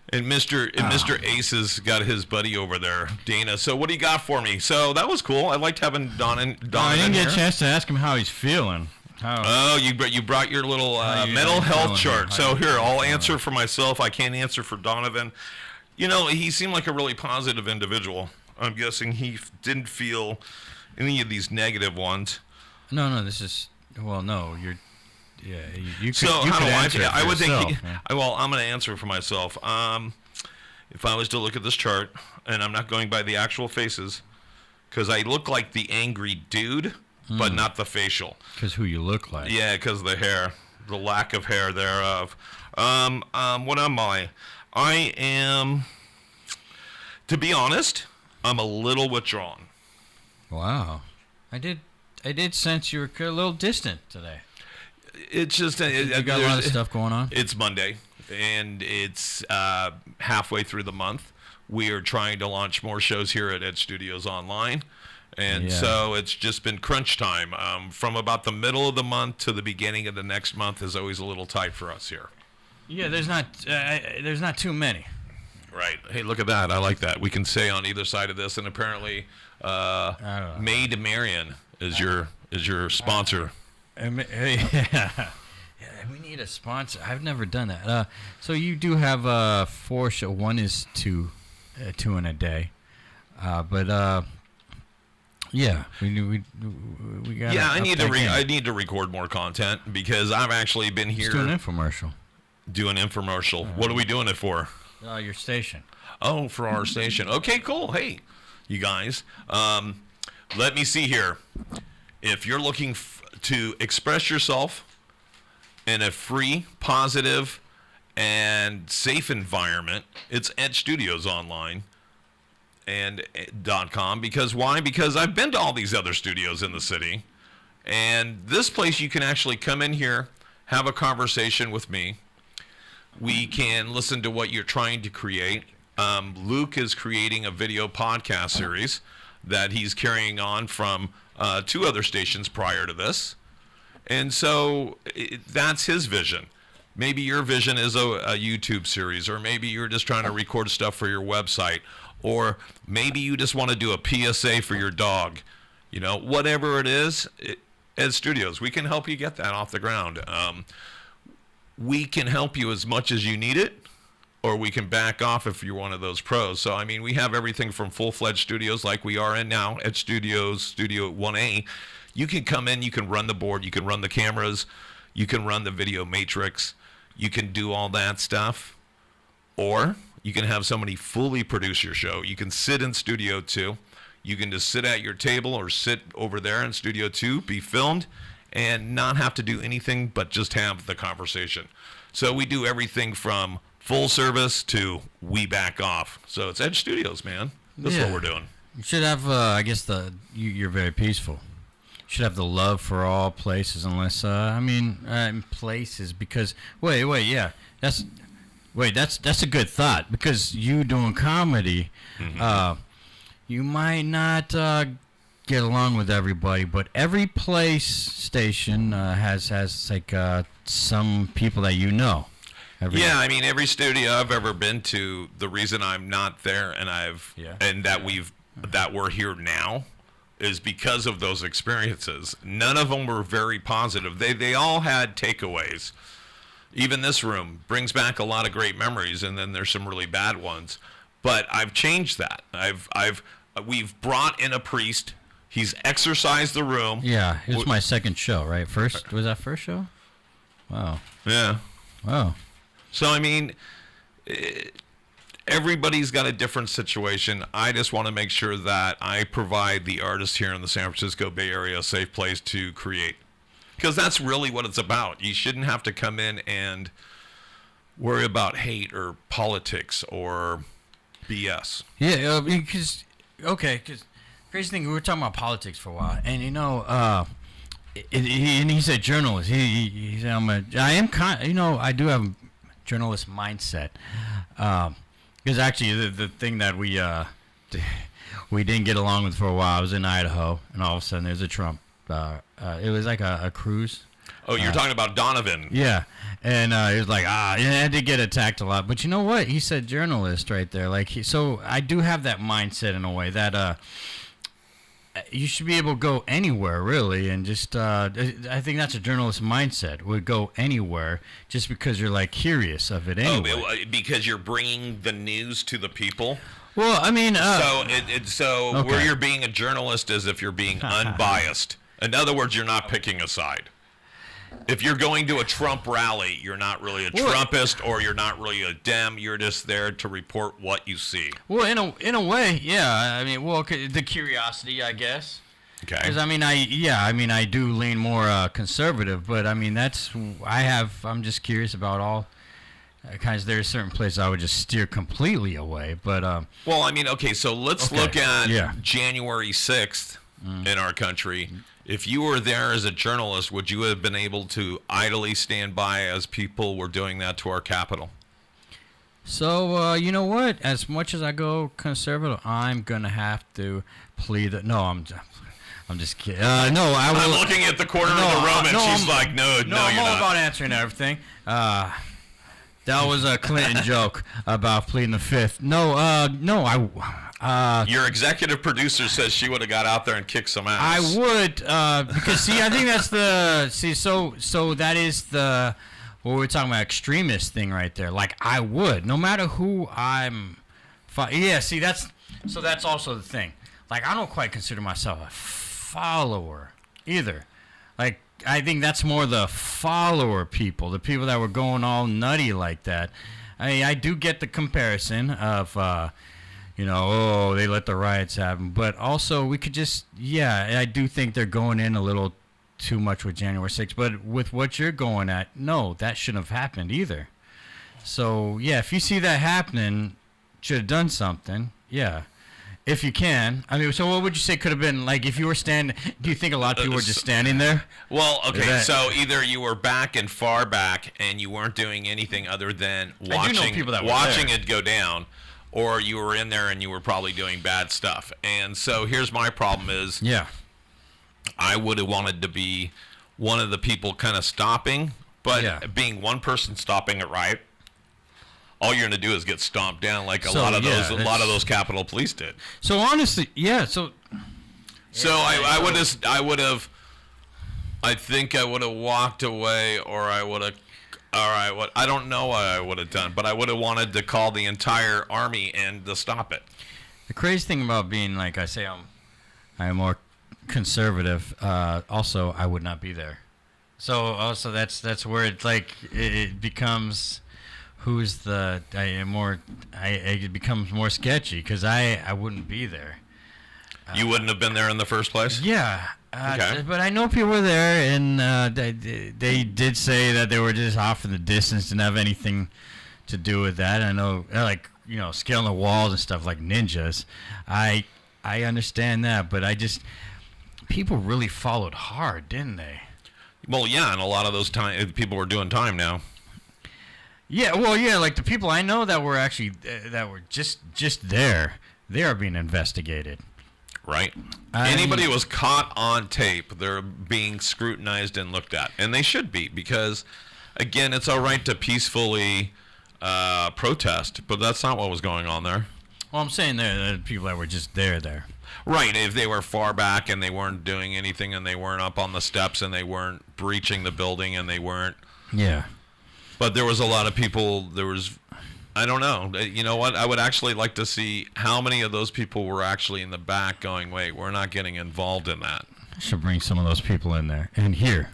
And Mr. Ace has got his buddy over there, Dana. So what do you got for me? So that was cool. I liked having Don I didn't get a chance to ask him how he's feeling. Oh, you brought your little mental health chart. So here, I'll answer for myself. I can't answer for Donovan. You know, he seemed like a really positive individual. I'm guessing he didn't feel any of these negative ones. No, this is no. You could. So you how could do I answer feel? it for I would yourself, think. man. Well, I'm going to answer for myself. If I was to look at this chart, and I'm not going by the actual faces, because I look like the angry dude, but not the facial. Because who you look like. Yeah, because the hair, the lack of hair thereof. What am I? I am. To be honest, I'm a little withdrawn. Wow, I did sense you were a little distant today. It's just You got a lot of stuff going on. It's Monday, and it's halfway through the month. We are trying to launch more shows here at Ed Studios Online, and so it's just been crunch time. From about the middle of the month to the beginning of the next month is always a little tight for us here. Yeah, there's not too many. Right. Hey, look at that. I like that. We can say on either side of this, and apparently, Maid Marian is your sponsor. Yeah, we need a sponsor. I've never done that. So you do have 4 shows. One is two in a day, but yeah, we got. Yeah, I need to record more content because I've actually been here. Let's do an infomercial. Do an infomercial. What are we doing it for? Your station. Oh, for our station. Okay, cool. Hey, you guys. Let me see here. If you're looking to express yourself in a free, positive, and safe environment, it's Edge Studios Online and .com. Because why? Because I've been to all these other studios in the city, and this place you can actually come in here, have a conversation with me. We can listen to what you're trying to create. Luke is creating a video podcast series that he's carrying on from 2 other stations prior to this. And so that's his vision. Maybe your vision is a YouTube series, or maybe you're just trying to record stuff for your website, or maybe you just want to do a PSA for your dog. You know, whatever it is, as studios, we can help you get that off the ground. We can help you as much as you need it, or we can back off if you're one of those pros. So, I mean, we have everything from full-fledged studios like we are in now at Studio 1A. You can come in, you can run the board, you can run the cameras, you can run the video matrix, you can do all that stuff. Or you can have somebody fully produce your show. You can sit in Studio 2. You can just sit at your table or sit over there in Studio 2, be filmed, and not have to do anything but just have the conversation. So we do everything from full service to we back off. So it's Edge Studios, man. That's what we're doing. You should have, I guess, you're very peaceful. You should have the love for all places, unless, places, because, that's a good thought, because you doing comedy, you might not get along with everybody, but every place station has like some people that you know. Every studio I've ever been to, the reason I'm not there and that we're here now is because of those experiences. None of them were very positive. They all had takeaways. Even this room brings back a lot of great memories, and then there's some really bad ones. But I've changed that. We've brought in a priest. He's exorcised the room. Yeah, it was my second show, right? Was that first show? Wow. Yeah. Wow. So, I mean, everybody's got a different situation. I just want to make sure that I provide the artists here in the San Francisco Bay Area a safe place to create. Because that's really what it's about. You shouldn't have to come in and worry about hate or politics or BS. Yeah, because crazy thing, we were talking about politics for a while, and he's a journalist. He said, I do have a journalist mindset. Because actually, the thing that we didn't get along with for a while, I was in Idaho, and all of a sudden there's a Trump. It was like a cruise. Oh, you're talking about Donovan. Yeah. And he was like, I had to get attacked a lot. But you know what? He said journalist right there. So I do have that mindset in a way that you should be able to go anywhere, really. And just, I think that's a journalist mindset. Would go anywhere just because you're, curious of it anyway. Oh, because you're bringing the news to the people? Well, I mean... where you're being a journalist is if you're being unbiased. In other words, you're not picking a side. If you're going to a Trump rally, you're not really a Trumpist, or you're not really a Dem. You're just there to report what you see. Well, in a way, yeah. I mean, the curiosity, I guess. Okay. Because I do lean more conservative, but I mean I'm just curious about all kinds. There's certain places I would just steer completely away, but. Well, I mean, okay, so let's look at January 6th in our country. If you were there as a journalist, would you have been able to idly stand by as people were doing that to our Capitol? So, you know what? As much as I go conservative, I'm going to have to plead that. No, I'm just kidding. No, I will. I'm looking at the corner of the room, and she's like, no, you're not. I'm all about answering everything. That was a Clinton joke about pleading the fifth. Your executive producer says she would have got out there and kicked some ass. I would, because I think that's so that is what we're talking about, extremist thing right there. I would, no matter who I'm. That's also the thing. I don't quite consider myself a follower either. I think that's more the follower people, the people that were going all nutty like that. I mean, I do get the comparison of, oh, they let the riots happen. But also, we could just, I do think they're going in a little too much with January 6th. But with what you're going at, no, that shouldn't have happened either. So, if you see that happening, should have done something. Yeah. If you can. I mean, so what would you say could have been, like, if you were standing, do you think a lot of people were just standing there? Well, okay, so either you were back and far back and you weren't doing anything other than watching it go down, or you were in there and you were probably doing bad stuff. And so here's my problem is, I would have wanted to be one of the people kind of stopping, but being one person stopping it right, all you're going to do is get stomped down like a lot of those Capitol Police did. So honestly, I think I would have walked away, or I would have. All right, I don't know what I would have done, but I would have wanted to call the entire army and to stop it. The crazy thing about being, like I say, I'm more conservative. Also, I would not be there. So also that's where it's like it becomes. It becomes more sketchy because I wouldn't be there. You wouldn't have been there in the first place? Yeah. Okay. But I know people were there, and they did say that they were just off in the distance, didn't have anything to do with that. I know, scaling the walls and stuff like ninjas. I understand that, but people really followed hard, didn't they? Well, yeah, and a lot of those people were doing time now. Yeah, like the people I know that were actually that were just there, they are being investigated. Right. Anybody who was caught on tape, they're being scrutinized and looked at, and they should be, because, again, it's all right to peacefully protest, but that's not what was going on there. Well, I'm saying the people that were just there. Right. If they were far back and they weren't doing anything, and they weren't up on the steps, and they weren't breaching the building, and they weren't. Yeah. But there was a lot of people, I don't know. You know what? I would actually like to see how many of those people were actually in the back going, wait, we're not getting involved in that. I should bring some of those people in there and here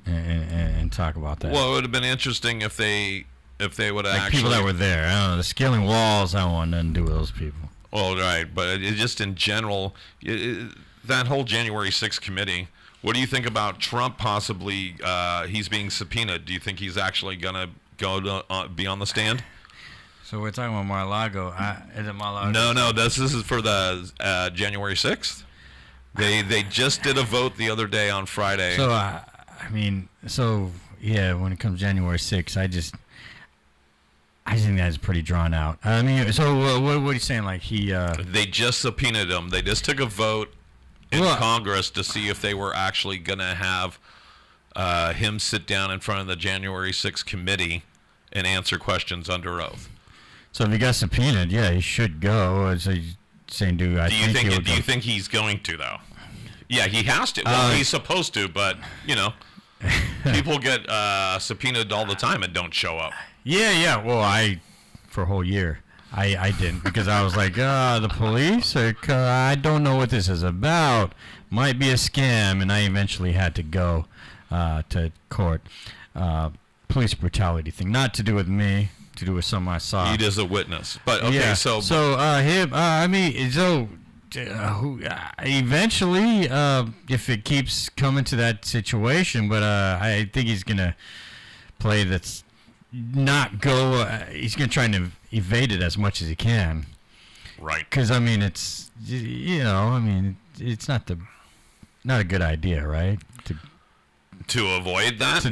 and talk about that. Well, it would have been interesting if they would have actually... people that were there. I don't know, the scaling walls, I don't want nothing to do with those people. Well, right. But just in general, that whole January 6th committee... What do you think about Trump possibly, he's being subpoenaed? Do you think he's actually going to go to be on the stand? So we're talking about Mar-a-Lago. Is it Mar-a-Lago? No, this is for the January 6th. They just did a vote the other day on Friday. So, when it comes January 6th, I think that's pretty drawn out. I mean, so what are you saying? Like They just subpoenaed him. They just took a vote in Congress to see if they were actually going to have him sit down in front of the January 6th committee and answer questions under oath. So if he got subpoenaed, he should go. So you're saying, do you think he's going to, though? Yeah, he has to. Well, he's supposed to, but, people get subpoenaed all the time and don't show up. Yeah. Well, for a whole year. I didn't, because I was like, the police, I don't know what this is about. Might be a scam, and I eventually had to go to court. Police brutality thing, not to do with me, to do with someone I saw. He is a witness, but okay. Yeah. So eventually, if it keeps coming to that situation, but I think he's gonna play that's. Not go. He's gonna try and evade it as much as he can. Right. Because it's it's not a good idea, right? To avoid that? To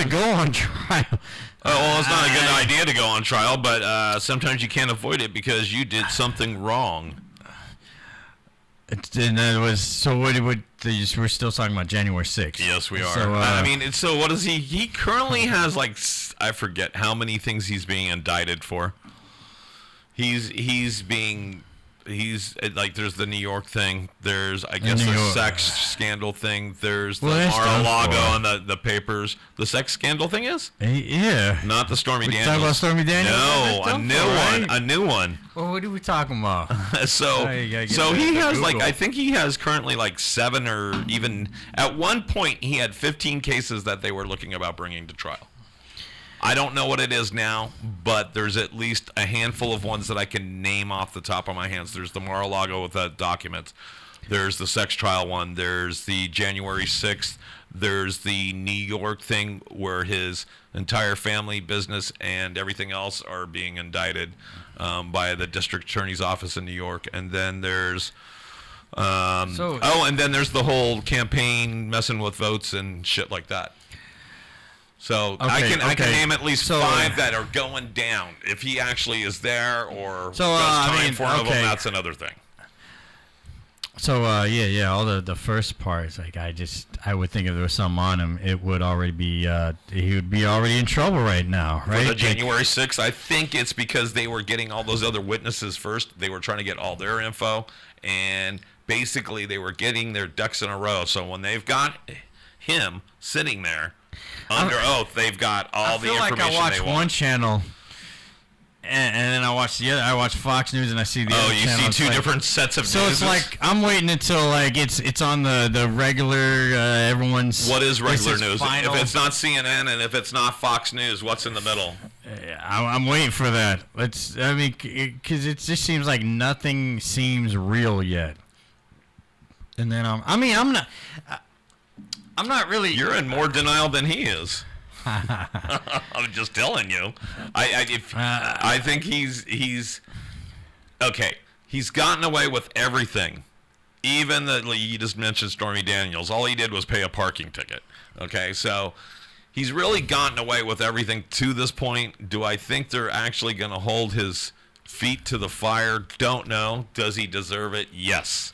go on trial. Well, it's not a good idea to go on trial, but sometimes you can't avoid it because you did something wrong. We're still talking about January 6th. Yes, we are. So what is he? He currently has I forget how many things he's being indicted for. He's being he's like, there's the New York thing. There's, I guess, the sex scandal thing. There's the Mar-a-Lago on the papers. The sex scandal thing is? Yeah. Not the Stormy Daniels. Talking about Stormy Daniels? No, a new one. A new one. Well, what are we talking about? So he has like, I think he has currently like 7 or even, at one point he had 15 cases that they were looking about bringing to trial. I don't know what it is now, but there's at least a handful of ones that I can name off the top of my hands. There's the Mar-a-Lago with the documents. There's the sex trial one. There's the January 6th. There's the New York thing where his entire family, business, and everything else are being indicted by the district attorney's office in New York. And then there's and then there's the whole campaign messing with votes and shit like that. So I can name at least 5 that are going down. If he actually is there or does time for one of them, that's another thing. So all the first parts, like I would think if there was something on him, it would already be he would be already in trouble right now, right? For the January 6th, I think it's because they were getting all those other witnesses first. They were trying to get all their info, and basically they were getting their ducks in a row. So when they've got him sitting there under oath, they've got all the information they want. I feel like I watch one channel, and then I watch the other. I watch Fox News, and I see the other channel. Oh, you see 2 different sets of news. So it's like I'm waiting until like it's on the regular everyone's. What is regular news? If it's not CNN and if it's not Fox News, what's in the middle? I'm waiting for that. Because it just seems like nothing seems real yet. And then I'm not really. You're in more denial than he is. I'm just telling you. I think he's okay. He's gotten away with everything. Even you just mentioned Stormy Daniels. All he did was pay a parking ticket. Okay, so he's really gotten away with everything to this point. Do I think they're actually going to hold his feet to the fire? Don't know. Does he deserve it? Yes.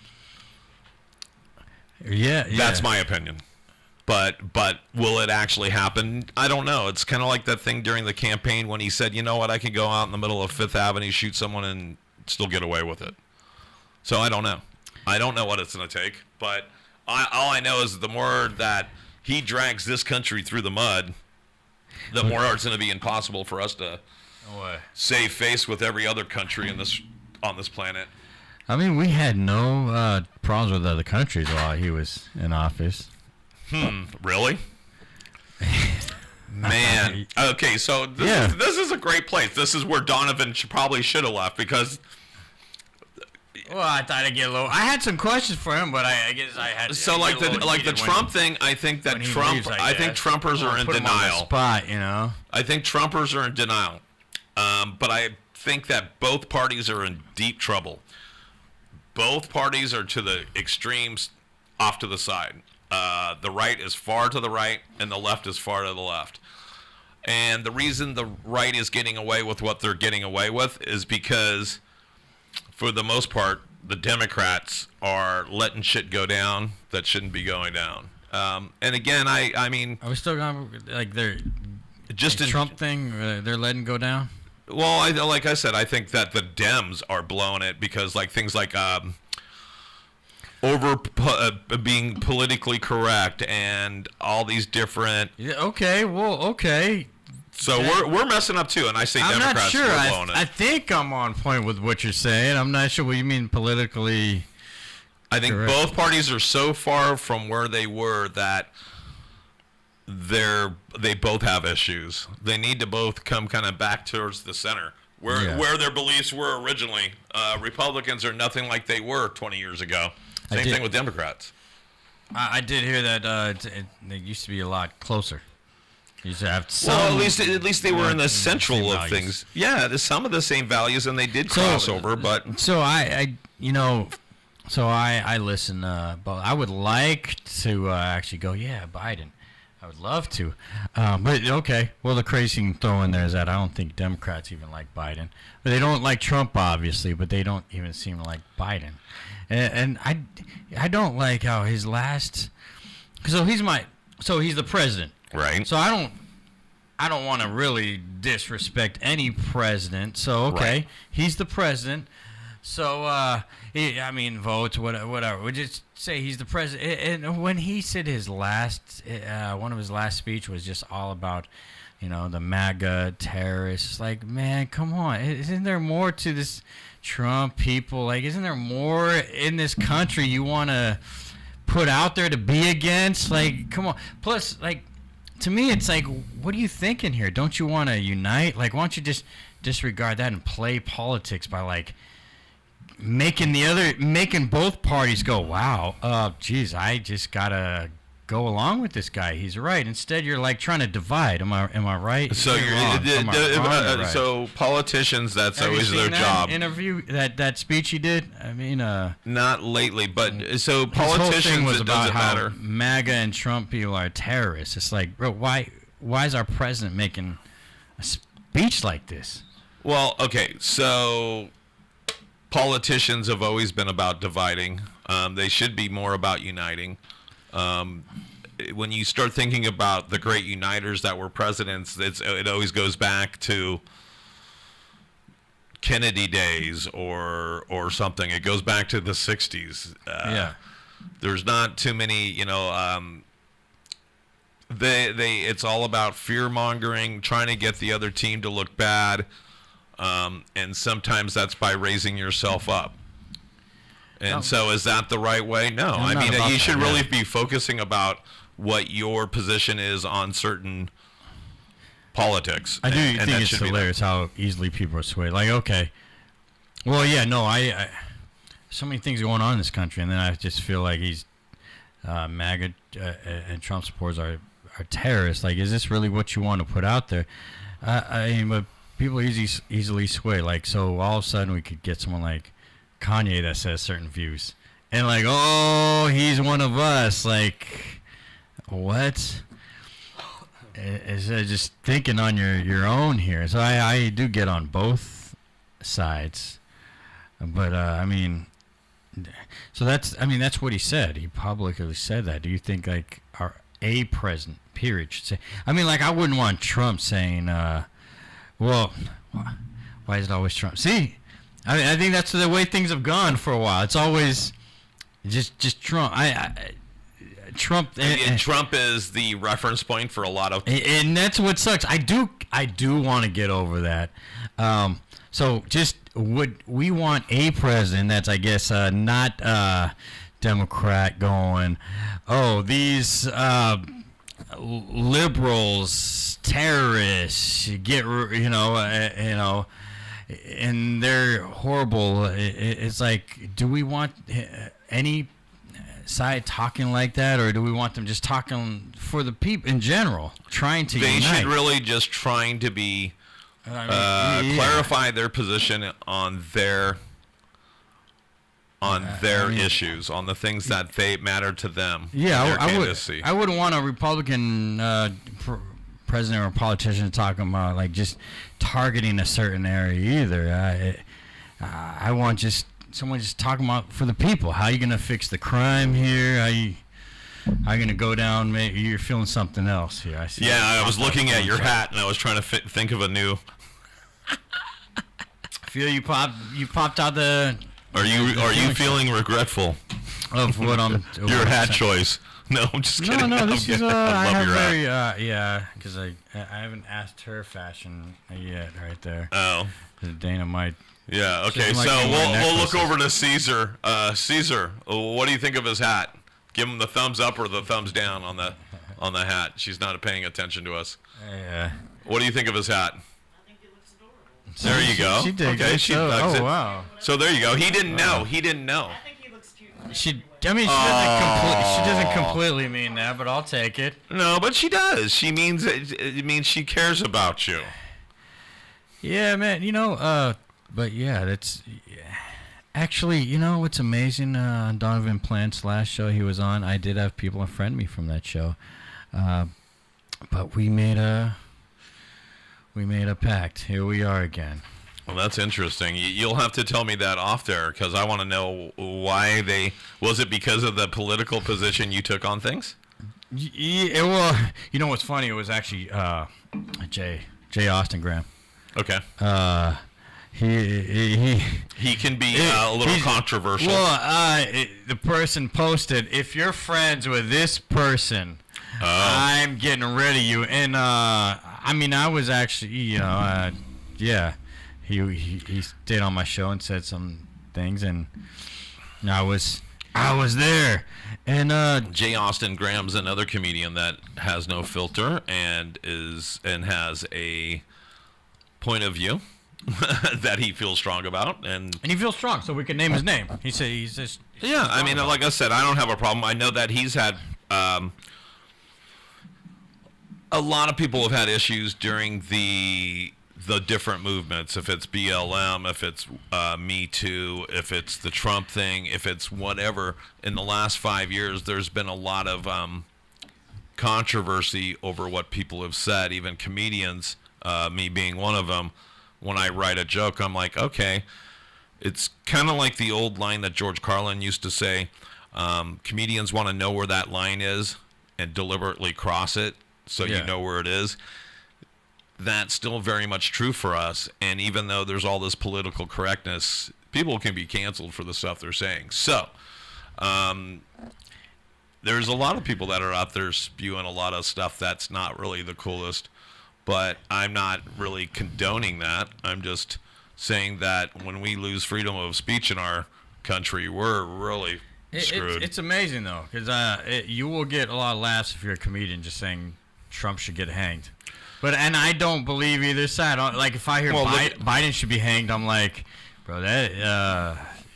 Yeah. That's my opinion. But will it actually happen? I don't know. It's kind of like that thing during the campaign when he said, you know what, I can go out in the middle of Fifth Avenue, shoot someone, and still get away with it. So I don't know. I don't know what it's going to take. But all I know is the more that he drags this country through the mud, the more it's going to be impossible for us to save face with every other country on this planet. I mean, we had no problems with other countries while he was in office. Really? Man. Okay, so this is a great place. This is where Donovan probably should have left because. Well, I thought I'd get a little. I had some questions for him, but I guess I had. So like the Trump thing, I think that Trump. I think Trumpers are in denial. Spot, you know. I think Trumpers are in denial, but I think that both parties are in deep trouble. Both parties are to the extremes, off to the side. The right is far to the right, and the left is far to the left. And the reason the right is getting away with what they're getting away with is because, for the most part, the Democrats are letting shit go down that shouldn't be going down. And again, I mean... Are we still going, like, they're... Just the Trump thing, they're letting go down? Well, like I said, I think that the Dems are blowing it because, like, things like... being politically correct and all these different. Yeah, okay. So we're messing up too, and I say I'm Democrats not sure. are blowing it. I think I'm on point with what you're saying. I'm not sure what you mean politically. I think correct. Both parties are so far from where they were that they both have issues. They need to both come kind of back towards the center. Where their beliefs were originally. Republicans are nothing like they were 20 years ago. Same thing with Democrats. I did hear that it used to be a lot closer. You used to have some. Well, at least they were in the central of things. Yeah, there's some of the same values, and they did cross over. But so I listen. But I would like to actually go. Yeah, Biden. I would love to. But okay. Well, the crazy thing to throw in there is that I don't think Democrats even like Biden. But they don't like Trump, obviously. But they don't even seem to like Biden. And I don't like how his last. So he's the president, right? So I don't want to really disrespect any president. So okay, right. He's the president. So, votes, whatever. We just say he's the president. And when he said his one of his last speech was just all about, the MAGA terrorists. Like, man, come on. Isn't there more to this Trump people? Like, isn't there more in this country you want to put out there to be against? Like, come on. Plus, like, to me, it's like, what are you thinking here? Don't you want to unite? Like, why don't you just disregard that and play politics by, like, making both parties go, wow, geez, I just gotta go along with this guy. He's right. Instead, you're like trying to divide. Am I right? So so politicians, that's always their job. Interview that speech he did. I mean, not lately, but so politicians. His whole thing was about how matter. MAGA and Trump people are terrorists. It's like, bro, why is our president making a speech like this? Well, okay, so politicians have always been about dividing. They should be more about uniting. When you start thinking about the great uniters that were presidents, it always goes back to Kennedy days or something. It goes back to the 60s. There's not too many, it's all about fear mongering, trying to get the other team to look bad. And sometimes that's by raising yourself up. And so is that the right way? No. I mean, you should really be focusing about what your position is on certain politics. I do think it's hilarious how easily people are swayed. Like, okay, well, yeah, no, I so many things going on in this country, and then I just feel like MAGA and Trump supporters are terrorists. Like, is this really what you want to put out there? But people easily sway. Like, so all of a sudden we could get someone like Kanye that says certain views, and like, oh, he's one of us. Like, what? Is just thinking on your own here. So I do get on both sides, but so that's what he said. He publicly said that. Do you think like a president period should say? I mean, like, I wouldn't want Trump saying, well, why is it always Trump? See, I think that's the way things have gone for a while. It's always just Trump. Trump. And Trump is the reference point for a lot of. And that's what sucks. I do want to get over that. So we want a president that's, I guess, not Democrat going, oh, these liberals, terrorists, and they're horrible. It's like, do we want any side talking like that, or do we want them just talking for the people in general, trying to unite? They should really just trying to be clarify their position on their issues, on the things that they matter to them. Yeah, I wouldn't want a Republican president or politician talking about like just targeting a certain area either. I want just someone just talking about for the people. How are you gonna fix the crime here? How you gonna go down? Maybe you're feeling something else here. I see. Yeah, I was looking at your hat and I was trying to think of a new. Feel you popped out the. Are you feeling regretful of what I'm? Your hat choice. No, I'm just kidding. No, this is I love your hat. Yeah, because I haven't asked her fashion yet, right there. Oh, Dana might. Yeah. Okay. So we'll look over to Caesar. Caesar, what do you think of his hat? Give him the thumbs up or the thumbs down on the hat. She's not paying attention to us. Yeah. What do you think of his hat? I think it looks adorable. There you go. She did. Okay. She likes it. Wow. So there you go. He didn't know. I think he looks cute. She doesn't completely mean that, but I'll take it. No, but she does. She means it means she cares about you. Yeah, man. But yeah, that's actually, what's amazing on Donovan Plant's last show he was on, I did have people unfriend me from that show, but we made a pact. Here we are again. Well, that's interesting. You'll have to tell me that off there because I want to know why was it because of the political position you took on things? Yeah, well, what's funny? It was actually J. Austin Graham. Okay. He can be a little controversial. Well, the person posted, if you're friends with this person, I'm getting rid of you. And I mean, I was actually, yeah, he stayed on my show and said some things, and I was there. And J. Austin Graham's another comedian that has no filter and has a point of view that he feels strong about, and he feels strong, so we can name his name. He's just yeah. I mean, like I said, I don't have a problem. I know that he's had a lot of people have had issues during the different movements. If it's BLM, if it's Me Too, if it's the Trump thing, if it's whatever. In the last 5 years, there's been a lot of controversy over what people have said. Even comedians, me being one of them. When I write a joke, I'm like, okay, it's kind of like the old line that George Carlin used to say, comedians want to know where that line is and deliberately cross it so you know where it is. That's still very much true for us, and even though there's all this political correctness, people can be canceled for the stuff they're saying. So there's a lot of people that are out there spewing a lot of stuff that's not really the coolest. But I'm not really condoning that. I'm just saying that when we lose freedom of speech in our country, we're really screwed. It's amazing, though, because you will get a lot of laughs if you're a comedian just saying Trump should get hanged. And I don't believe either side. Like, if I hear Biden should be hanged, I'm like, bro,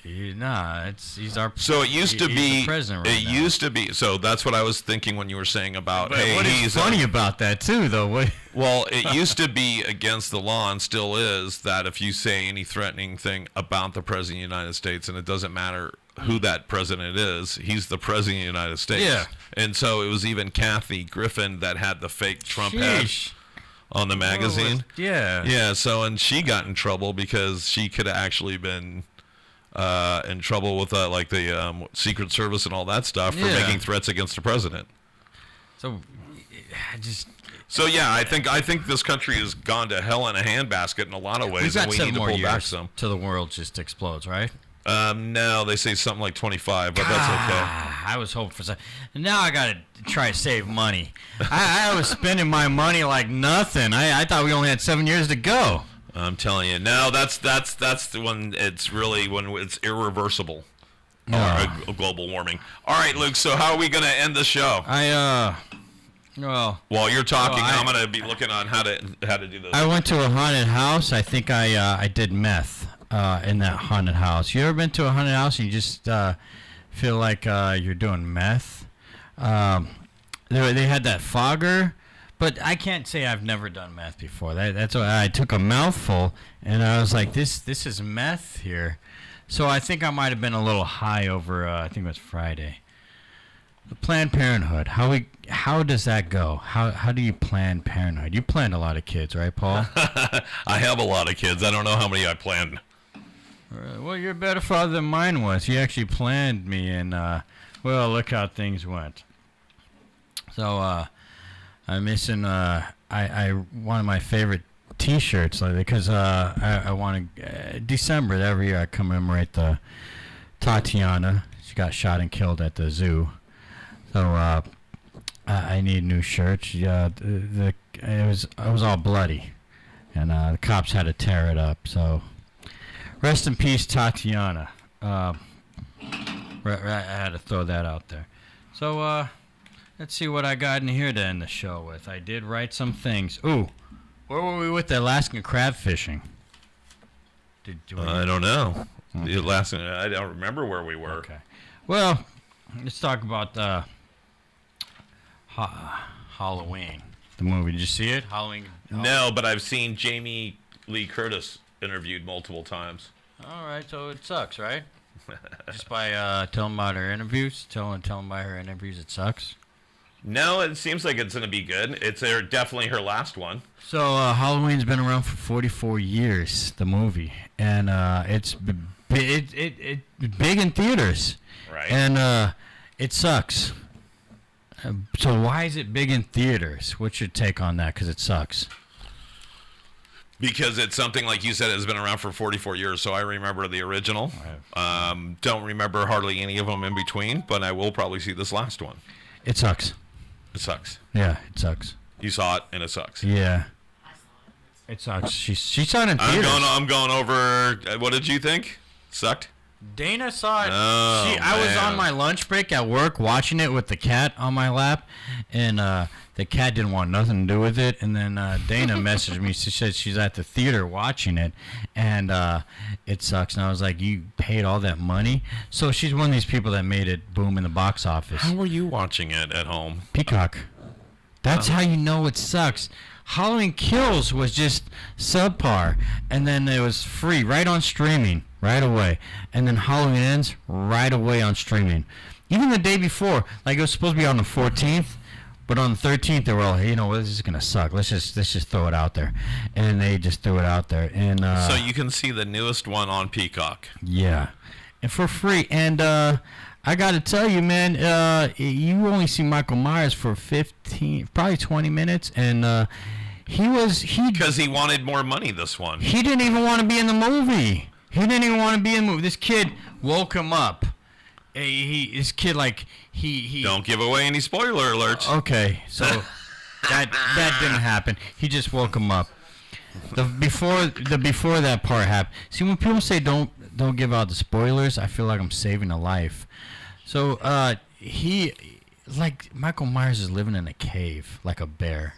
he's our. So it used to be. The president right now. Used to be. So that's what I was thinking when you were saying about. But what is funny about that too, though? Well, it used to be against the law, and still is, that if you say any threatening thing about the president of the United States, and it doesn't matter who that president is, he's the president of the United States. Yeah. And so it was even Kathy Griffin that had the fake Trump head on the magazine. Yeah. Yeah. So, and she got in trouble because she could have actually been in trouble with like the Secret Service and all that stuff for making threats against the president. So, So yeah, I think this country has gone to hell in a handbasket in a lot of ways. We've got and we 7 need to more pull back years some. till the world just explodes, right? No, they say something like 25, but that's okay. I was hoping for something. Now I gotta try to save money. I was spending my money like nothing. I thought we only had 7 years to go. I'm telling you, no, that's when it's really when it's irreversible. Or global warming. All right, Luke. So how are we gonna end the show? Well, while you're talking, I'm gonna be looking on how to do this. I went to a haunted house. I think I did meth in that haunted house. You ever been to a haunted house and you just feel like you're doing meth? They had that fogger, but I can't say I've never done meth before. That's why I took a mouthful and I was like, this is meth here. So I think I might have been a little high over. I think it was Friday. The Planned Parenthood. How does that go? How do you plan parenthood? You planned a lot of kids, right, Paul? I have a lot of kids. I don't know how many I planned. Well, you're a better father than mine was. You actually planned me, and well, look how things went. So I'm missing one of my favorite T-shirts, because I want to December every year I commemorate the Tatiana. She got shot and killed at the zoo. So I need new shirts. It was all bloody, and the cops had to tear it up. So rest in peace, Tatiana. I had to throw that out there. So let's see what I got in here to end the show with. I did write some things. Ooh, where were we with the Alaskan crab fishing? I don't know. Okay. I don't remember where we were. Okay. Well, let's talk about Halloween, the movie. Did you see it? Halloween? No, but I've seen Jamie Lee Curtis interviewed multiple times. All right, so it sucks, right? Just by telling about her interviews, telling about her interviews, it sucks. No, it seems like it's going to be good. It's definitely her last one. So Halloween's been around for 44 years, the movie, and it's big in theaters. Right. And it sucks. So why is it big in theaters? What's your take on that? Because it sucks. Because it's something, like you said, has been around for 44 years, so I remember the original. Don't remember hardly any of them in between, but I will probably see this last one. It sucks. It sucks. Yeah, it sucks. You saw it, and it sucks. Yeah. It sucks. She saw it in theaters. I'm going over. What did you think? Sucked? Dana saw it. Oh, I was on my lunch break at work watching it with the cat on my lap, and the cat didn't want nothing to do with it. And then Dana messaged me. She said she's at the theater watching it, and it sucks. And I was like, you paid all that money? So she's one of these people that made it boom in the box office. How were you watching it at home? Peacock. That's how you know it sucks. Halloween Kills was just subpar, and then it was free right on streaming right away, and then Halloween Ends right away on streaming. Even the day before, like it was supposed to be on the 14th, but on the 13th they were all, hey, you know what, this is gonna suck. Let's just throw it out there, and they just threw it out there. And so you can see the newest one on Peacock. Yeah, and for free. And I got to tell you, man, you only see Michael Myers for 15, probably 20 minutes, and because he wanted more money. This one, he didn't even want to be in the movie. He didn't even want to be in the movie. This kid woke him up. This kid, like, he. Don't give away any spoiler alerts. Okay, so that didn't happen. He just woke him up. The before that part happened. See, when people say don't give out the spoilers, I feel like I'm saving a life. So Michael Myers is living in a cave like a bear.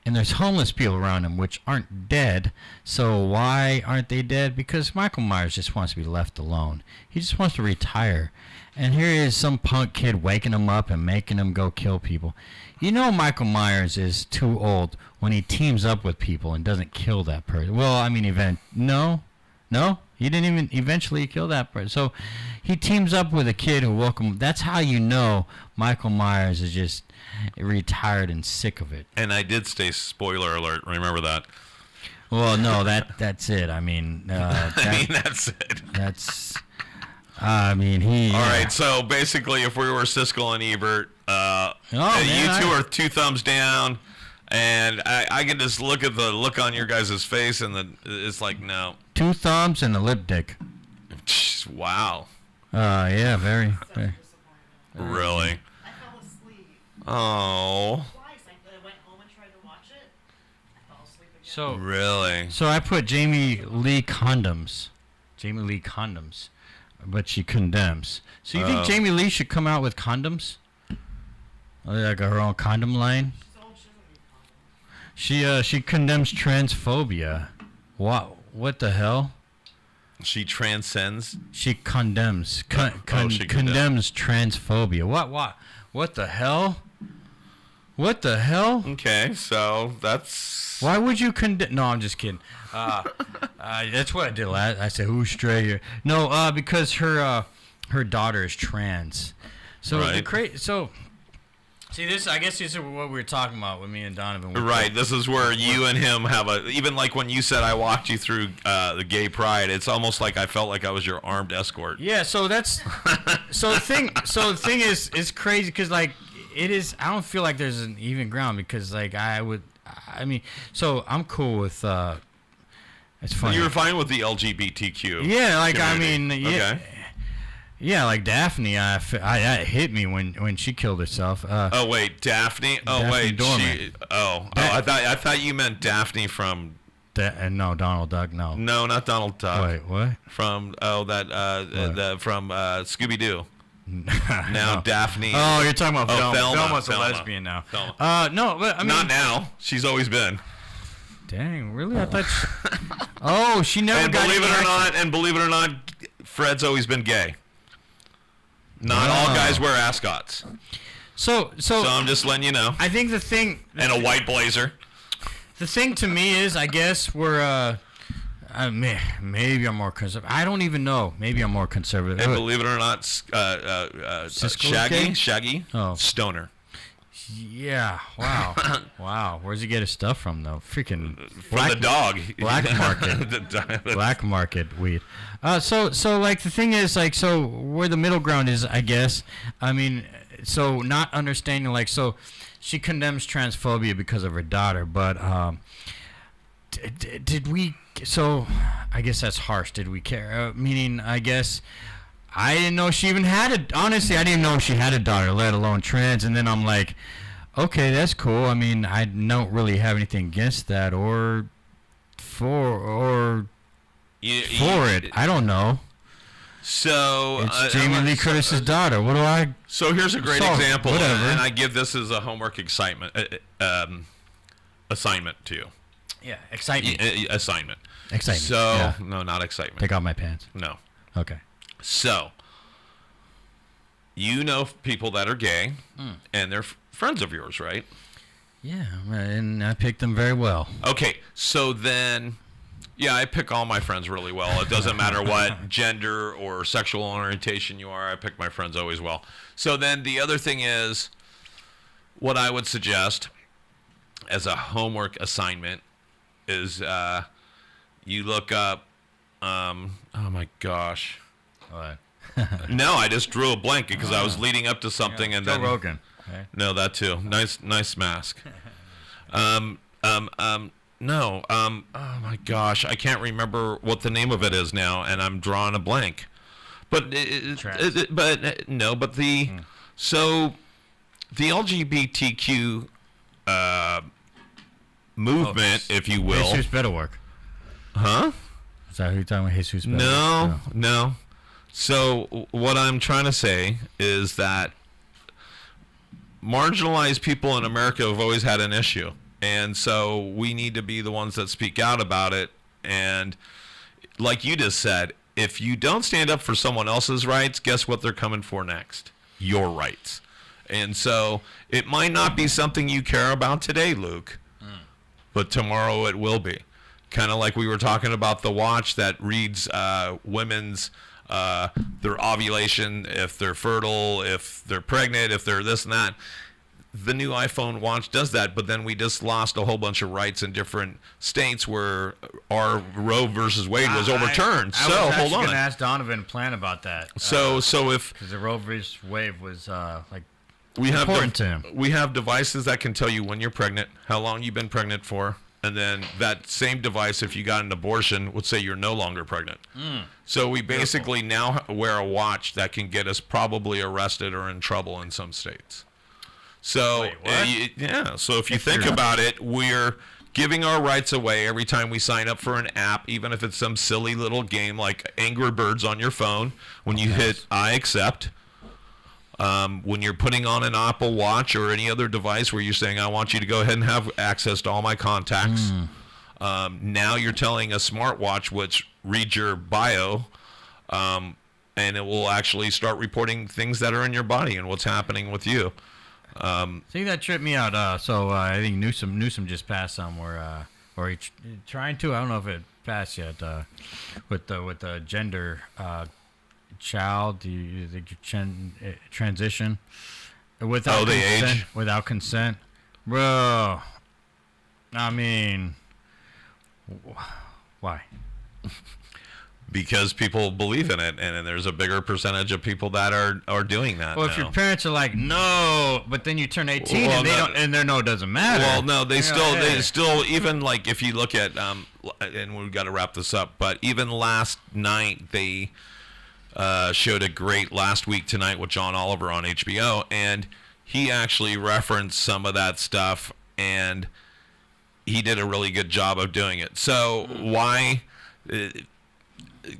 And there's homeless people around him which aren't dead. So why aren't they dead? Because Michael Myers just wants to be left alone. He just wants to retire. And here is some punk kid waking him up and making him go kill people. You know Michael Myers is too old when he teams up with people and doesn't kill that person. Well, I mean, no, he didn't even eventually kill that person. So he teams up with a kid who woke him. That's how you know Michael Myers is just retired and sick of it. And I did say spoiler alert. Remember that. Well, no, that's it. I mean, that's it. That's. I mean, he. All right. So basically, if we were Siskel and Ebert, you two are two thumbs down, and I can just look at the look on your guys' face, and it's like no. Two thumbs and a lip dick. Wow. Yeah, very. Really? I fell asleep. Oh. Twice. I went home and tried to watch it. I fell asleep again. So really? So I put Jamie Lee condoms, but she condemns. So you think Jamie Lee should come out with condoms? Like her own condom line? She condemns transphobia. What the hell? She transcends. She condemns. She condemns transphobia. What the hell? What the hell? Okay, so that's. Why would you condemn? No, I'm just kidding. That's what I did last. I said, "Who's straight here?" No, because her daughter is trans. So right. See, I guess this is what we were talking about with me and Donovan. Right. This is where you and him have even like when you said I walked you through the gay pride, it's almost like I felt like I was your armed escort. Yeah. So that's. So the thing is, it's crazy because like it is. I don't feel like there's an even ground because like so I'm cool with. It's funny. You were fine with the LGBTQ. Yeah. Like community. I mean. Yeah. Okay. Yeah, like Daphne, that hit me when she killed herself. Oh wait, Daphne. Oh Daphne wait, Dorman. I thought you meant Daphne from. No, Donald Duck. No. No, not Donald Duck. Wait, what? From from Scooby Doo. Now No. Daphne. Oh, you're talking about Velma. Thelma. Velma's a Thelma. lesbian now. Thelma. No, but I mean. Not now. She's always been. Dang, really? I thought. She never And got. believe it or not, Fred's always been gay. Not all guys wear ascots. So I'm just letting you know. I think the thing. And a white blazer. The thing to me is, I guess we're. Maybe I'm more conservative. I don't even know. Maybe I'm more conservative. And believe it or not, Shaggy, Oh. stoner. Yeah. Wow. Wow. Where's he get his stuff from though? Freaking From the dog. Black market. Black market weed. So like the thing is like so where the middle ground is, I guess. I mean, so not understanding like so she condemns transphobia because of her daughter, but did we? So, I guess that's harsh. Did we care? Meaning, I guess I didn't know she even had a. Honestly, I didn't know she had a daughter, let alone trans. And then I'm like, okay, that's cool. I mean, I don't really have anything against that or for it. I don't know. So it's Jamie Lee Curtis's daughter. What do I? So here's a great So, example, whatever. and I give this as a homework assignment to you. Yeah, excitement. Assignment. Excitement. So yeah. no, not excitement. Take off my pants. No. Okay. So you know people that are gay, and they're friends of yours, right? Yeah, and I picked them very well. Okay, so then, yeah, I pick all my friends really well. It doesn't matter what gender or sexual orientation you are. I pick my friends always well. So then the other thing is, what I would suggest as a homework assignment is you look up, oh my gosh. What? No, I just drew a blank because I was leading up to something and Joe then. Rogan. Right? No, that too. Nice mask. No. Oh my gosh, I can't remember what the name of it is now, and I'm drawing a blank. But so the LGBTQ movement, if you will. Jesus better work. Huh? Is that who you're talking about? Jesus better No. So what I'm trying to say is that marginalized people in America have always had an issue. And so we need to be the ones that speak out about it. And like you just said, if you don't stand up for someone else's rights, guess what they're coming for next? Your rights. And so it might not be something you care about today, Luke, but tomorrow it will be. Kind of like we were talking about the watch that reads women's their ovulation, if they're fertile, if they're pregnant, if they're this and that. The new iPhone watch does that, but then we just lost a whole bunch of rights in different states where our Roe versus Wade was overturned. I so was hold on. going to ask Donovan Plant about that. So if because the Roe versus Wade was we have important to him. we have devices that can tell you when you're pregnant, how long you've been pregnant for, and then that same device, if you got an abortion, would say you're no longer pregnant. So we basically now wear a watch that can get us probably arrested or in trouble in some states. So Wait, what? yeah, so if you think about it, we're giving our rights away every time we sign up for an app, even if it's some silly little game like Angry Birds on your phone. When you hit I accept, when you're putting on an Apple Watch or any other device where you're saying, I want you to go ahead and have access to all my contacts. Now you're telling a smartwatch which reads your bio, and it will actually start reporting things that are in your body and what's happening with you. See, that tripped me out. So I think Newsom just passed somewhere, or he's trying to. I don't know if it passed yet. With the gender child, the transition without the consent, age? without consent, bro. I mean, why? Because people believe in it, and there's a bigger percentage of people that are doing that. Well, now. if your parents are like no, but then you turn 18 and they don't, and their no doesn't matter. Well, no, they Hey. still even like if you look at and we've got to wrap this up, but even last night they showed a great Last Week Tonight with John Oliver on HBO, and he actually referenced some of that stuff, and he did a really good job of doing it. So why?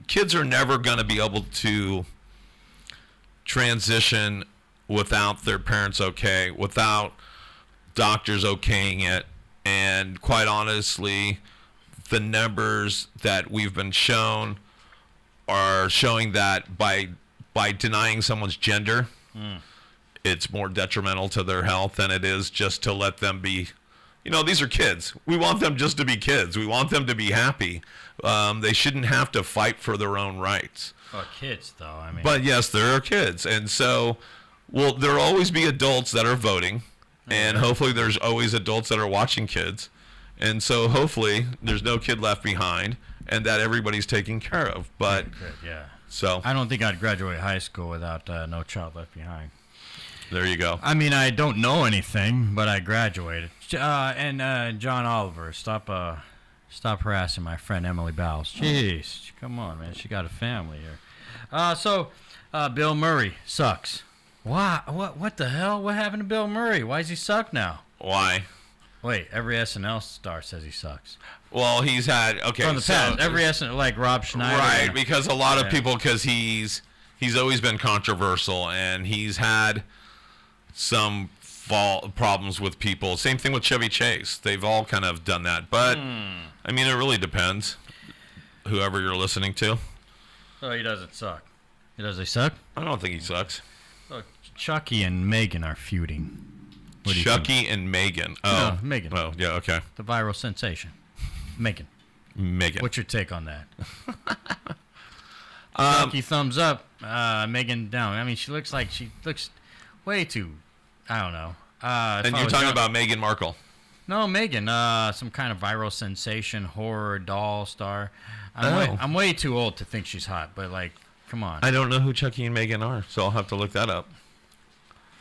Kids are never going to be able to transition without their parents okay, without doctors okaying it. And quite honestly, the numbers that we've been shown are showing that by denying someone's gender, it's more detrimental to their health than it is just to let them be. You know, these are kids. We want them just to be kids. We want them to be happy. They shouldn't have to fight for their own rights. Well, kids, though. I mean, But yes, there are kids. And so, well, there'll always be adults that are voting. And hopefully there's always adults that are watching kids. And so hopefully there's no kid left behind and that everybody's taken care of. But yeah. so I don't think I'd graduate high school without No Child Left Behind. there you go. I mean, I don't know anything, but I graduated. And John Oliver, stop Stop harassing my friend Emily Bowles. Jeez, come on, man. She got a family here. So, Bill Murray sucks. Why? What the hell? What happened to Bill Murray? Why does he suck now? Why? Wait, every SNL star says he sucks. Well, he's had from the past. Every SNL, like Rob Schneider. Right, because a lot of people, because he's always been controversial, and he's had some problems with people. Same thing with Chevy Chase. They've all kind of done that, but I mean, it really depends. Whoever you're listening to. So he doesn't suck. Does he suck? I don't think he sucks. So Chucky and Megan are feuding. Chucky and Megan. Oh, no, Megan. Oh, yeah, okay. The viral sensation. Megan. What's your take on that? Chucky thumbs up. Megan down. I mean, she looks way too. I don't know. And you're talking about Meghan Markle. No, Megan. Some kind of viral sensation, horror doll star. I'm way too old to think she's hot, but like, come on. I don't know who Chucky and Megan are, so I'll have to look that up.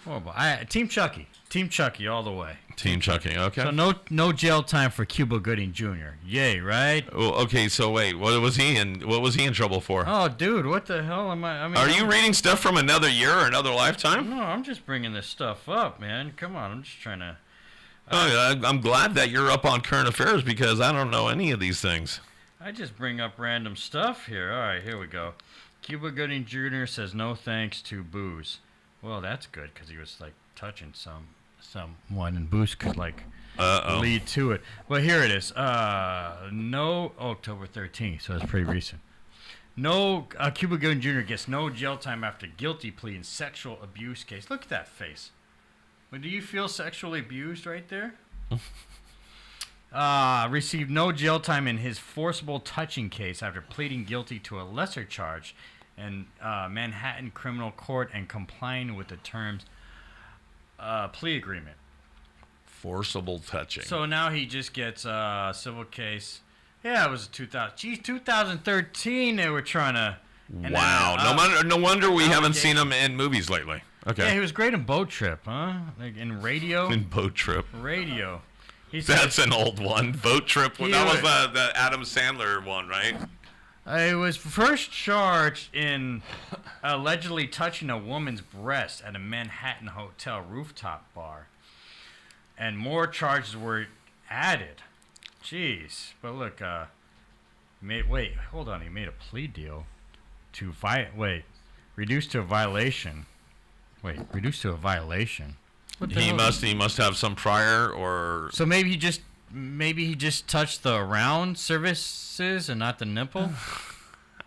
Horrible. Team Chucky. Team Chucky all the way. Team Chucky, okay. So no jail time for Cuba Gooding Jr. Yay, right? Well, okay, so wait, what was he in trouble for? Oh, dude, what the hell am I mean, are you reading stuff from another year or another lifetime? No, I'm just bringing this stuff up, man. Come on, I'm just trying to... I'm glad that you're up on current affairs because I don't know any of these things. I just bring up random stuff here. All right, here we go. Cuba Gooding Jr. says no thanks to booze. Well, that's good because he was, like, touching someone, and booze could like lead to it. Well, here it is. No, October 13th, so it's pretty recent. No, Cuba Gooding Jr. gets no jail time after guilty plea in sexual abuse case. Look at that face. Well, do you feel sexually abused right there? Received no jail time in his forcible touching case after pleading guilty to a lesser charge in Manhattan criminal court and complying with the terms plea agreement. Forcible touching. So now he just gets a civil case. Yeah, it was 2013 they were trying to... Wow. No wonder we haven't seen him in movies lately. Okay. Yeah, he was great in Boat Trip, huh? Like in Radio. In Boat Trip. Radio. That's an old one. Boat Trip. That was the Adam Sandler one, right? He was first charged in allegedly touching a woman's breast at a Manhattan hotel rooftop bar. And more charges were added. Jeez. But look, hold on. He made a plea deal to reduced to a violation. Reduced to a violation. He must have some prior or... So maybe he just touched the around surfaces and not the nipple?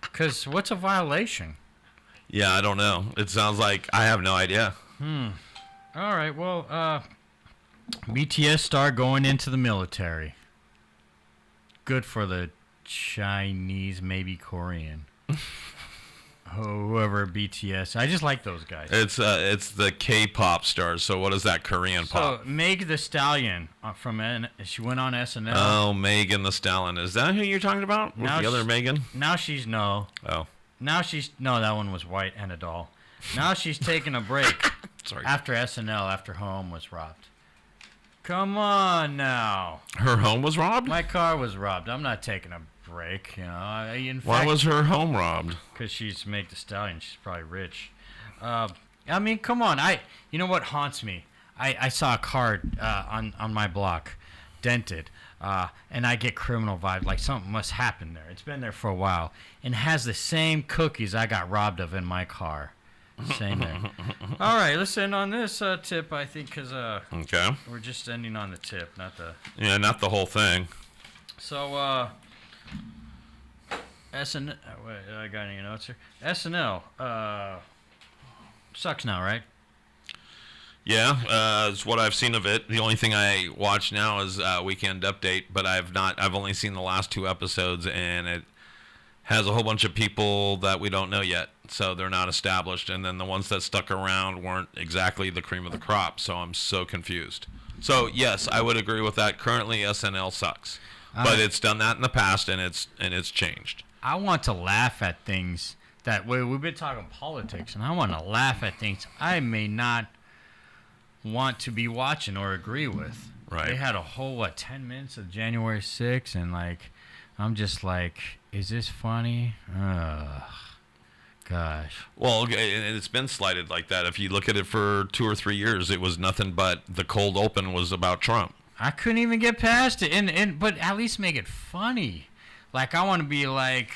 Because what's a violation? Yeah, I don't know. It sounds like I have no idea. All right, well, BTS star going into the military. Good for the Chinese, maybe Korean. Whoever BTS. I just like those guys. It's the K-pop stars. So what is that Korean pop? So Meg the Stallion she went on SNL. Oh, Megan the Stallion. Is that who you're talking about? Now the other Megan? Now she's no. Oh. Now she's no. That one was white and a doll. Now she's taking a break. Sorry. After SNL, after her home was robbed. Come on now. Her home was robbed? My car was robbed. I'm not taking a break, you know. Why was her home robbed? Because she's Meg the Stallion. She's probably rich. I mean, come on. You know what haunts me? I saw a card on my block, dented, and I get criminal vibe. Like something must happen there. It's been there for a while, and has the same cookies I got robbed of in my car. Same there. All right, let's end on this tip, I think, because okay, we're just ending on the tip, not the... Yeah, not the whole thing. So, SNL... wait, I got any notes here? SNL sucks now, right? Yeah, it's what I've seen of it. The only thing I watch now is Weekend Update, but I've only seen the last 2 episodes, and it has a whole bunch of people that we don't know yet, so they're not established, and then the ones that stuck around weren't exactly the cream of the crop, so I'm so confused. So yes, I would agree with that. Currently, SNL sucks, but it's done that in the past, and it's changed. I want to laugh at things that we've been talking politics, and I want to laugh at things I may not want to be watching or agree with. Right. They had a whole 10 minutes of January 6th, and like I'm just like, is this funny? Ugh. Gosh. Well, and it's been slighted like that. If you look at it for 2 or 3 years, it was nothing but the cold open was about Trump. I couldn't even get past it, but at least make it funny. Like, I want to be like,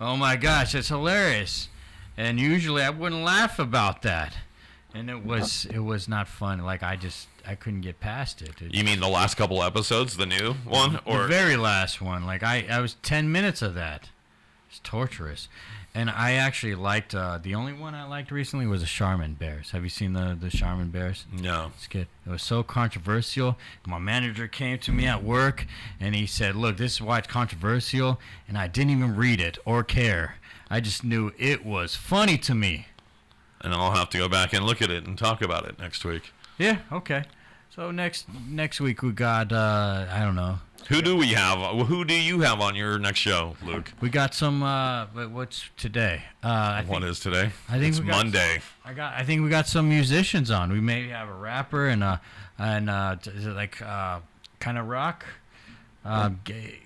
oh my gosh, it's hilarious. And usually I wouldn't laugh about that. And it was not fun. Like, I couldn't get past it. You mean the last couple episodes, the new one? Or the very last one. Like, I was 10 minutes of that. It's torturous. And I actually liked, the only one I liked recently was the Charmin Bears. Have you seen the Charmin Bears? No. It's good. It was so controversial. My manager came to me at work, and he said, look, this is why it's controversial, and I didn't even read it or care. I just knew it was funny to me. And I'll have to go back and look at it and talk about it next week. Yeah, okay. So next week we got, I don't know. Who do we have? Who do you have on your next show, Luke? We got some. What's today? What is today? I think it's Monday. I think we got some musicians on. We may have a rapper and is it like kind of rock?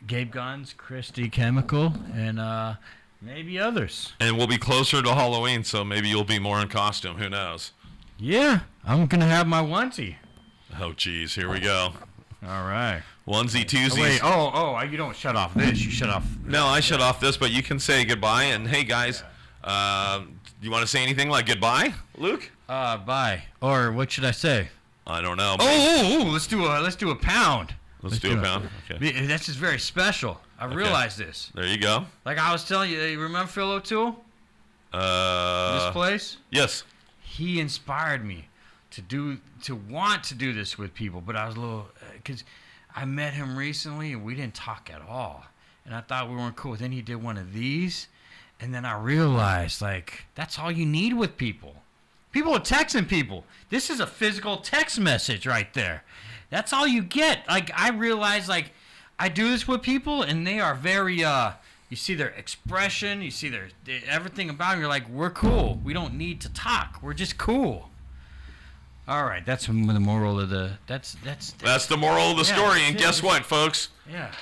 Gabe Guns, Christy Chemical, and maybe others. And we'll be closer to Halloween, so maybe you'll be more in costume. Who knows? Yeah, I'm gonna have my onesie. Oh, geez, here we go. All right. Onesie twosies. Oh, wait, you don't shut off this. You shut off. No, I shut off this, but you can say goodbye. And hey, guys, you want to say anything like goodbye, Luke? Bye. Or what should I say? I don't know. Let's do a pound. Let's do a pound. Okay. That's just very special. I realized this. There you go. Like I was telling you, remember Phil O'Toole? This place? Yes. He inspired me to want to do this with people, but I was a little, because I met him recently and we didn't talk at all, and I thought we weren't cool. Then he did one of these, and then I realized, like, that's all you need with people. People are texting people. This is a physical text message right there. That's all you get. Like, I realize, like, I do this with people, and they are very, you see their expression, you see their everything about them. You're like, we're cool. We don't need to talk. We're just cool. All right, that's the moral of the. That's the moral of the story. And guess what, folks? Yeah.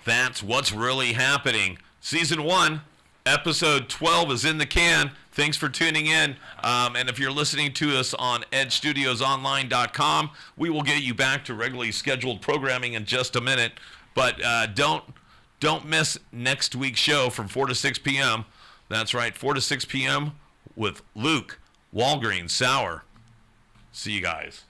That's what's really happening. Season 1, episode 12 is in the can. Thanks for tuning in. And if you're listening to us on edgestudiosonline.com, we will get you back to regularly scheduled programming in just a minute. But don't miss next week's show from 4 to 6 p.m. That's right, 4 to 6 p.m. with Luke, Wallgreens, Sauer. See you guys.